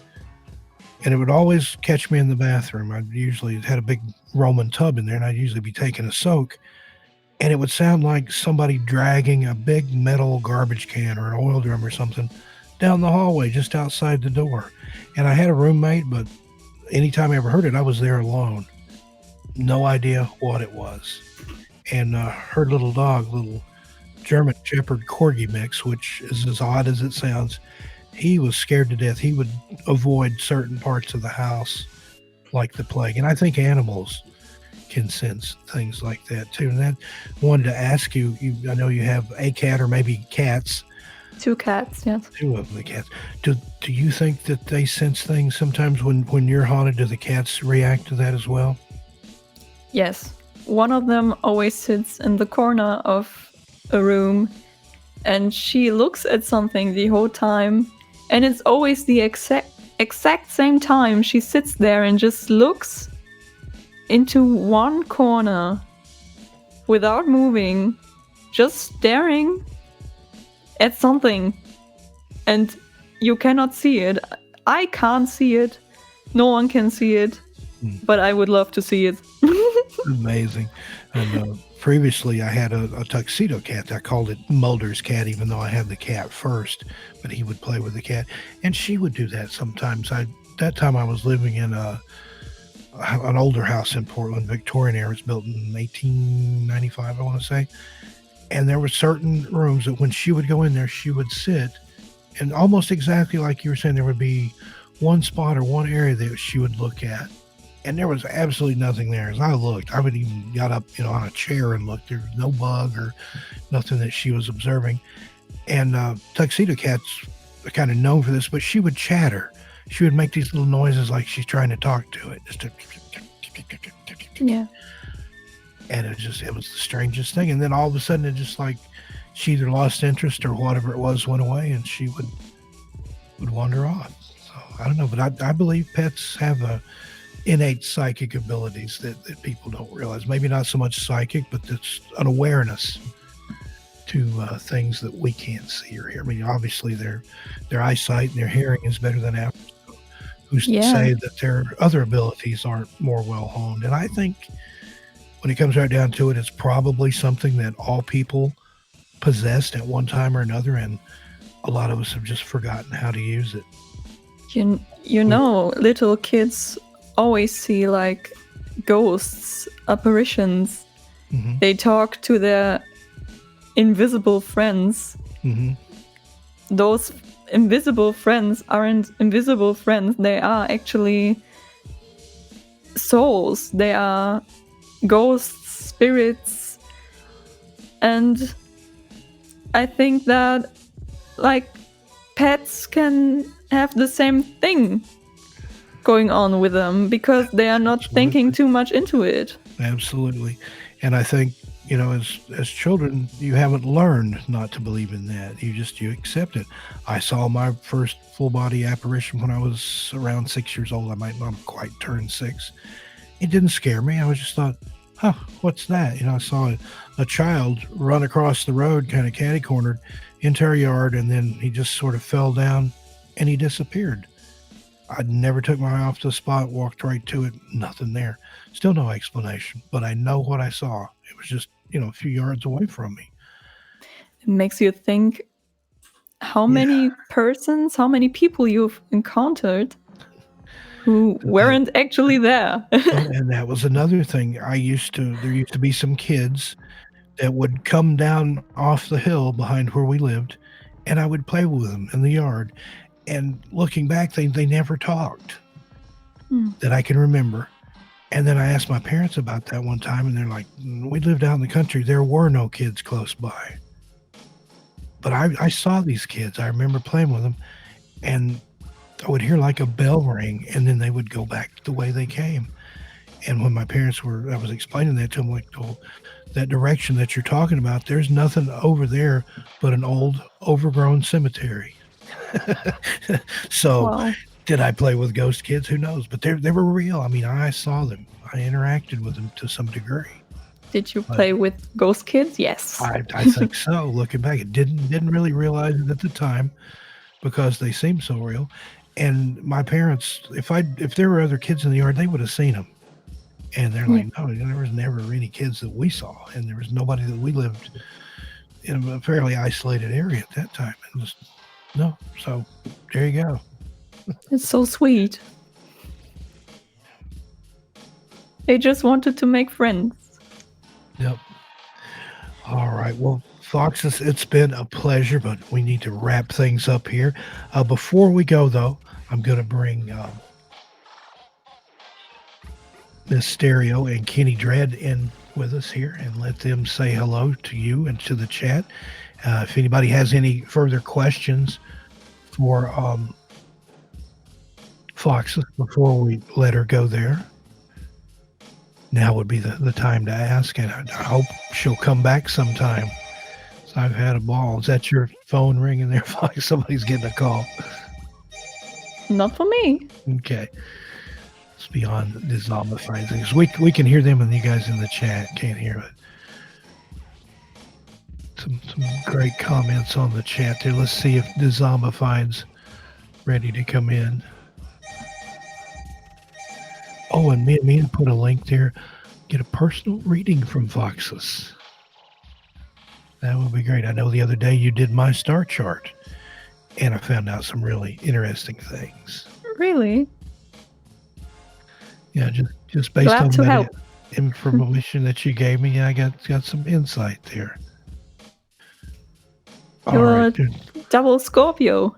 and it would always catch me in the bathroom. It had a big Roman tub in there, and I'd usually be taking a soak. And it would sound like somebody dragging a big metal garbage can or an oil drum or something down the hallway just outside the door. And I had a roommate, but anytime I ever heard it, I was there alone. No idea what it was. And her little dog, little German Shepherd Corgi mix, which is as odd as it sounds, he was scared to death. He would avoid certain parts of the house like the plague. And I think animals can sense things like that too. And I wanted to ask you, I know you have a cat or maybe cats. 2 cats, yes. 2 of the cats. Do you think that they sense things sometimes when you're haunted? Do the cats react to that as well? Yes. One of them always sits in the corner of a room and she looks at something the whole time, and it's always the exact same time. She sits there and just looks into one corner without moving, just staring at something, and you cannot see it. I can't see it. No one can see it, but I would love to see it. Amazing. And previously I had a tuxedo cat. I called it Mulder's cat, even though I had the cat first, but he would play with the cat, and she would do that sometimes. That time I was living in an older house in Portland, Victorian era. It was built in 1895, I want to say. And there were certain rooms that when she would go in there, she would sit, and almost exactly like you were saying, there would be one spot or one area that she would look at, and there was absolutely nothing there. As I looked, I would even got up, on a chair and looked. There was no bug or nothing that she was observing. And tuxedo cats are kind of known for this, but she would chatter. She would make these little noises like she's trying to talk to it. Yeah. And it was the strangest thing. And then all of a sudden, it just like she either lost interest or whatever it was went away, and she would wander off. So I don't know, but I believe pets have innate psychic abilities that people don't realize. Maybe not so much psychic, but it's an awareness to things that we can't see or hear. I mean, obviously their eyesight and their hearing is better than ours. Who's to say that their other abilities aren't more well honed? And I think when it comes right down to it, it's probably something that all people possessed at one time or another, and a lot of us have just forgotten how to use it. Little kids always see like ghosts, apparitions. Mm-hmm. They talk to their invisible friends. Mm-hmm. Those invisible friends aren't invisible friends. They are actually souls. They are ghosts, spirits. And I think that like pets can have the same thing going on with them because they are not thinking too much into it. Absolutely. And I think, as children, you haven't learned not to believe in that. You accept it. I saw my first full body apparition when I was around 6 years old. I might not have quite turned 6. It didn't scare me. I was just thought, huh, what's that? I saw a child run across the road, kind of catty-cornered, into our yard, and then he just sort of fell down and he disappeared. I never took my eye off the spot, walked right to it, nothing there. Still no explanation, but I know what I saw. It was just, a few yards away from me. It makes you think how many people you've encountered who weren't actually there. And that was another thing. There used to be some kids that would come down off the hill behind where we lived, and I would play with them in the yard. And looking back, they never talked that I can remember. And then I asked my parents about that one time, and they're like, we lived out in the country. There were no kids close by. But I saw these kids. I remember playing with them, and I would hear like a bell ring, and then they would go back the way they came. And when my parents I was explaining that to them, like, oh, that direction that you're talking about, there's nothing over there but an old, overgrown cemetery. So Wow. did I play with ghost kids? Who knows? But they were real. I mean, I saw them. I interacted with them to some degree. Did you play with ghost kids? Yes. I think so. Looking back, it didn't really realize it at the time because they seemed so real. And my parents, if there were other kids in the yard, they would have seen them. And they're like, no, there was never any kids that we saw, and there was nobody that we lived in a fairly isolated area at that time. And just, no, so there you go. It's so sweet. They just wanted to make friends. Yep. All right. Well, Foxis, it's been a pleasure, but we need to wrap things up here. Before we go, though, I'm going to bring Miss Stereo and Kenny Dread in with us here and let them say hello to you and to the chat. If anybody has any further questions for Foxis before we let her go there, now would be the time to ask, and I hope she'll come back sometime. So I've had a ball. Is that your phone ringing there, Fox? Somebody's getting a call. Not for me. Okay. It's beyond the Dezombified things. We can hear them and you guys in the chat can't hear it. Some great comments on the chat there. Let's see if Dezombified's ready to come in. Oh, and me and put a link there. Get a personal reading from Foxis. That would be great. I know the other day you did my star chart, and I found out some really interesting things. Really? Yeah, just based Glad on to that help. information that you gave me, I got some insight there. All You're right. double Scorpio.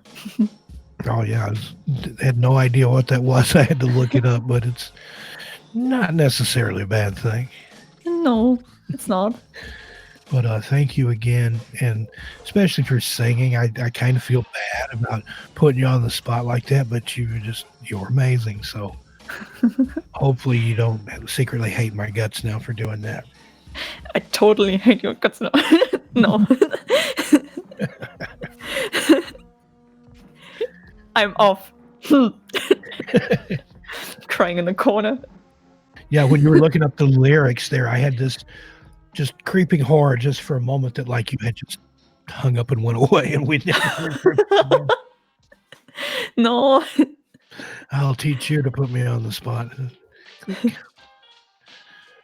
Oh yeah, I had no idea what that was. I had to look it up, but it's not necessarily a bad thing. No, it's not. But thank you again, and especially for singing. I kind of feel bad about putting you on the spot like that, but you're amazing. So hopefully you don't secretly hate my guts now for doing that. I totally hate your guts now. No. I'm off. Crying in the corner. Yeah, when you were looking up the lyrics there, I had this just creeping horror just for a moment that like you had just hung up and went away and we never heard from you again. No. I'll teach you to put me on the spot.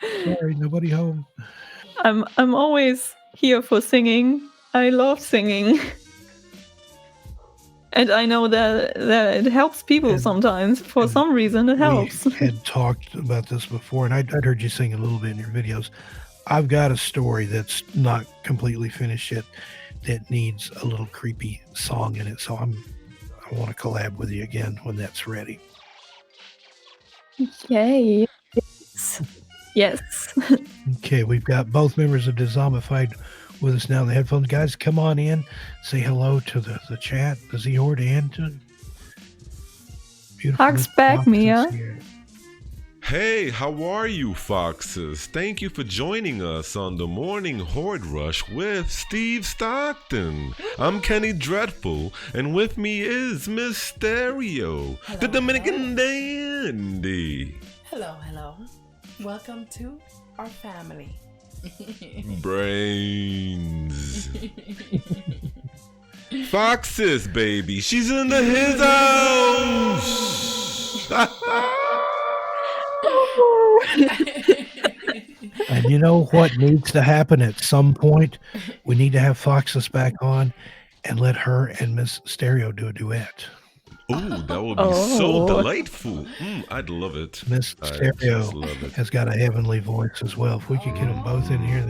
Sorry, nobody home. I'm always here for singing. I love singing. And I know that it helps people sometimes. For some reason, it helps. We had talked about this before, and I'd heard you sing a little bit in your videos. I've got a story that's not completely finished yet that needs a little creepy song in it. So I want to collab with you again when that's ready. Yay. Yes. Okay, we've got both members of Dezombified with us now in the headphones. Guys, come on in. Say hello to the chat, the Z-Horde, and to beautiful Hugs Miss back, Foxis Mia. here. Hey, how are you, Foxes? Thank you for joining us on the Morning Horde Rush with Steve Stockton. I'm Kenny Dreadful, and with me is Miss Stereo, the Dominican dandy. Hello. Welcome to our family. Brains. Foxis, baby. She's in the his house. And you know what needs to happen at some point? We need to have Foxis back on and let her and Miss Stereo do a duet. Ooh, that would be so delightful. I'd love it. Miss Stereo has got a heavenly voice as well. If we could get them both in here,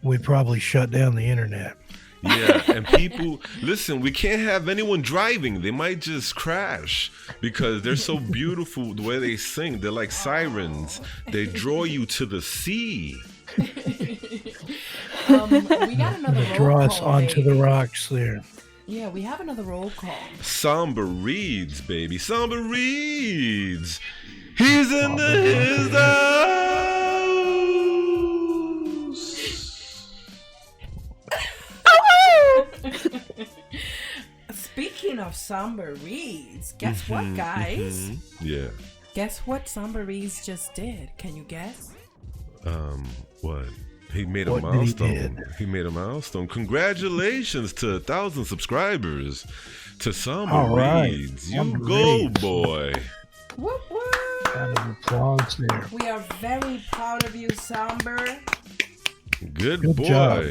we'd probably shut down the internet. Yeah, and people, listen, we can't have anyone driving. They might just crash because they're so beautiful the way they sing. They're like sirens. They draw you to the sea. We got another roll draw us call, onto baby. the rocks there. Yeah, we have another roll call. Samba reads, baby. Samba reads. He's in his house. Speaking of Samba Reads, guess what, guys? Yeah. Guess what Samba Reads just did? Can you guess? What? He made a What did he milestone. did? He made a milestone. Congratulations to 1,000 subscribers to Samba All right. Reads. You Samba go, Reads. boy. Whoop whoop! Round of applause there. We are very proud of you, Samba. Good boy. job.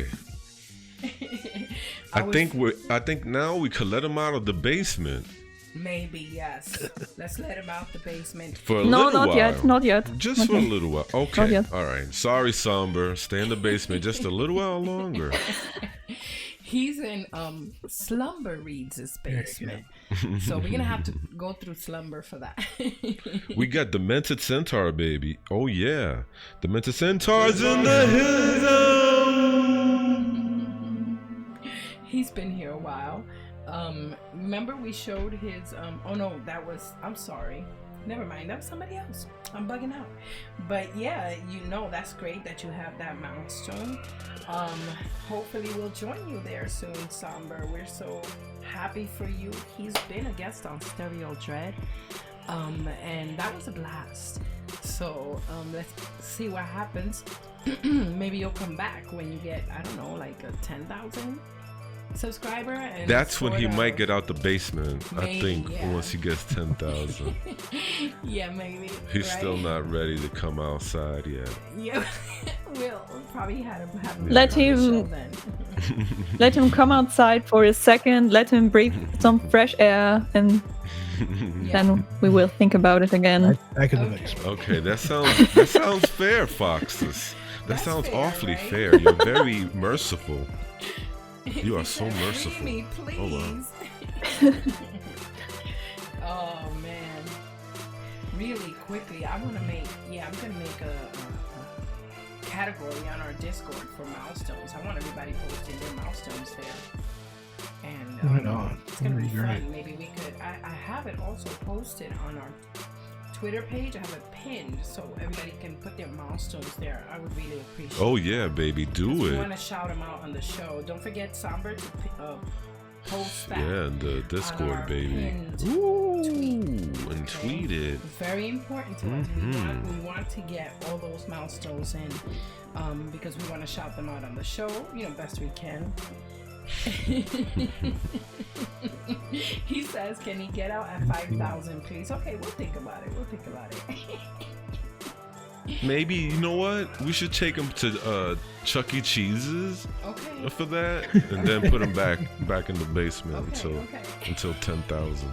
I think now we could let him out of the basement Maybe, yes. Let's let him out the basement. for a No, little not while. yet. Not yet. Just Not for a yet. little while. Not Okay. yet. All right. Sorry, Somber. Stay in the basement just a little while longer. He's in Slumber Reads' basement. So we're gonna have to go through Slumber for that. We got Demented Centaur, baby. Oh, yeah. Demented Centaur's in the hill. He's been here a while. Remember we showed his oh no, that was, I'm sorry, never mind, that was somebody else. I'm bugging out. But yeah, you know, that's great that you have that milestone. Hopefully we'll join you there soon, Somber. We're so happy for you. He's been a guest on Stereo Dread, and that was a blast. So let's see what happens. Maybe you'll come back when you get, I don't know, like a 10,000 subscriber, and That's when he sort of- might get out the basement, I Maybe, think, yeah. once he gets 10,000. Yeah, maybe. He's right? still not ready to come outside yet. Yeah, we'll probably have him Let on the him- show then. Let him come outside for a second. Let him breathe some fresh air, and then we will think about it again. Back in the Okay. basement. Okay, that sounds fair, Foxis. That That's sounds fair, awfully right? fair. You're very merciful. You are so merciful. Me, Oh, please. wow. Oh man. Really quickly, I'm gonna make a category on our Discord for milestones. I want everybody posting their milestones there. And Right on. it's gonna be That'd be great. fun. Maybe we could, I have it also posted on our Twitter page. I have it pinned so everybody can put their milestones there. I would really appreciate Oh, it. yeah, baby. Do We it. want to shout them out on the show. Don't forget, Somber, to post that. Yeah, and the on our Discord, baby. pinned Ooh, tweet, and okay? tweet it. Very important to us. We want to get all those milestones in, because we want to shout them out on the show, best we can. He says, can he get out at 5,000, please? Okay, we'll think about it. Maybe, you know what? We should take him to Chuck E. Cheese's Okay. for that, and then put him back in the basement Okay. until 10,000.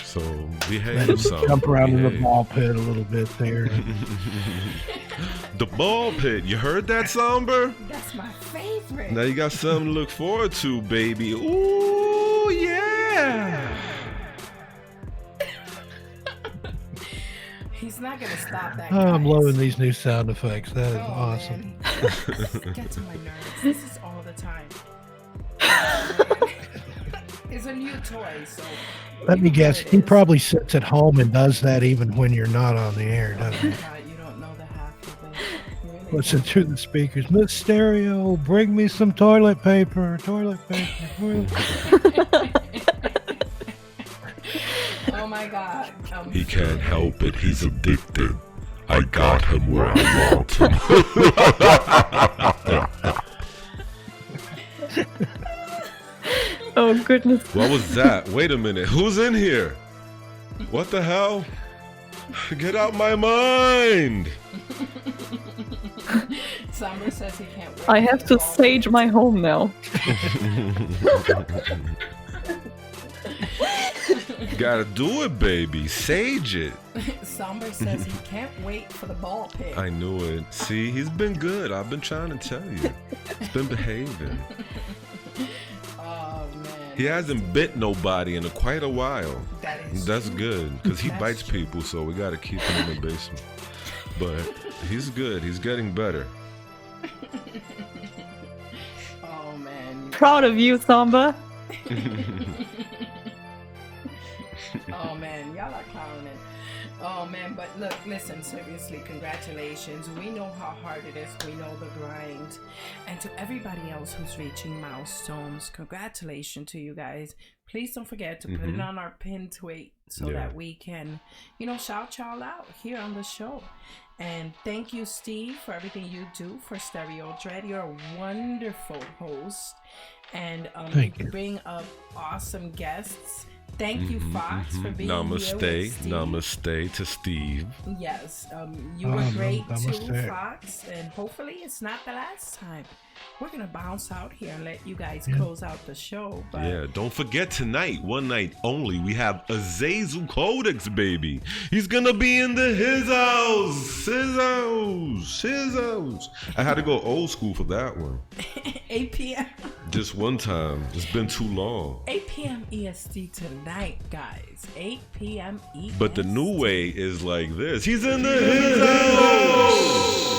So Let behave, him son. jump around in the Behave. ball pit a little bit there. The ball pit. You heard that, Somber? That's my favorite. Now you got something to look forward to, baby. Ooh, yeah. He's not gonna stop that. Oh, I'm guys. loving these new sound effects. That is Oh, awesome. man. This gets on my nerves. This is all the time. It's a new toy, so. Let you me know guess. what it He is. probably sits at home and does that even when you're not on the air, doesn't he? God, you don't know the half of it. You really Listen don't. through the speakers. Miss Stereo, bring me some toilet paper. Toilet paper. Toilet paper. Oh my God. He can't help it. He's addicted. I got him where I want him. Oh goodness. What was that? Wait a minute. Who's in here? What the hell? Get out my mind! Summer says he can't wait. I have to sage my home now. Gotta do it, baby. Sage it. Somber says he can't wait for the ball pit. I knew it. See, he's been good. I've been trying to tell you. He's been behaving. Oh man. He hasn't bit nobody in quite a while. That's true. good, because he That's bites true. people, so we gotta keep him in the basement. But he's good. He's getting better. Oh man. Proud of you, Samba. Oh man, y'all are clowning. Oh man, but look, listen, seriously, congratulations. We know how hard it is. We know the grind. And to everybody else who's reaching milestones, congratulations to you guys. Please don't forget to put it on our pin tweet so that we can, shout y'all out here on the show. And thank you, Steve, for everything you do for Stereo Dread. You're a wonderful host. And Thank you you. bring up awesome guests. Thank you, Fox, for being here with Namaste. Steve. Namaste to Steve. Yes, you were great too, namaste. Fox, and hopefully it's not the last time. We're gonna bounce out here and let you guys close out the show. But Yeah, don't forget tonight, one night only, we have Azazel Codex, baby. He's gonna be in his house. His house. I had to go old school for that one. 8 p.m. Just one time. It's been too long. 8 p.m. EST tonight, guys. 8 p.m. EST. But the new way is like this. He's in his house.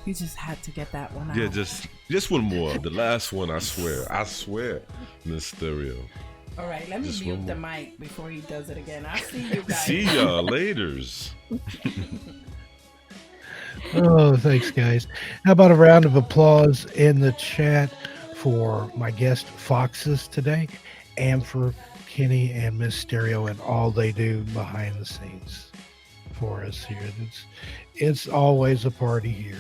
You just had to get that one out. Yeah, just one more. The last one, I swear, Miss Stereo. All right, let me Just mute one the more. mic before he does it again. I'll see you guys. See y'all laters. Oh, thanks, guys. How about a round of applause in the chat for my guest Foxis today, and for Kenny and Miss Stereo and all they do behind the scenes for us here. It's always a party here.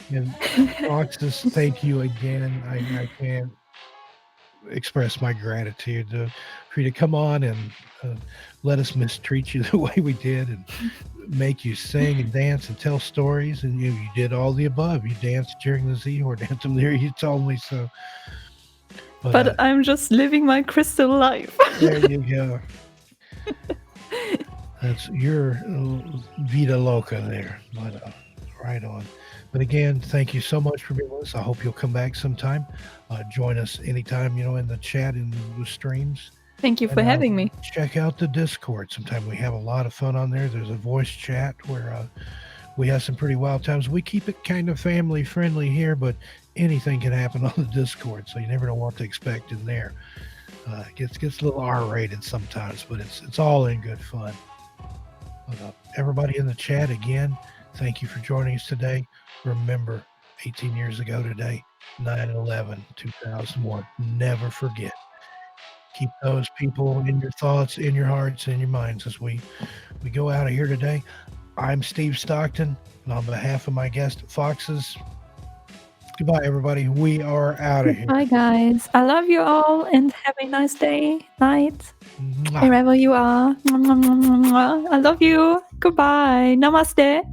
And Foxis, thank you again. I can't express my gratitude for you to come on and let us mistreat you the way we did, and make you sing and dance and tell stories. And you did all the above. You danced during the Z-Horde anthem there, you told me so. But I'm just living my crystal life. There you go. That's your vida loca there. But, right on. But again, thank you so much for being with us. I hope you'll come back sometime. Join us anytime, in the chat and the streams. Thank you for And, having me. Check out the Discord. Sometime we have a lot of fun on there. There's a voice chat where we have some pretty wild times. We keep it kind of family friendly here, but anything can happen on the Discord, so you never know what to expect in there. It gets a little R-rated sometimes, but it's all in good fun. But, everybody in the chat, again, thank you for joining us today. Remember, 18 years ago today, 9/11, 2001. Never forget. Keep those people in your thoughts, in your hearts, in your minds as we go out of here today. I'm Steve Stockton, and on behalf of my guest, Foxis, goodbye, everybody. We are out of here. Bye, guys. I love you all, and have a nice day, night, Mwah. wherever you are. I love you. Goodbye. Namaste.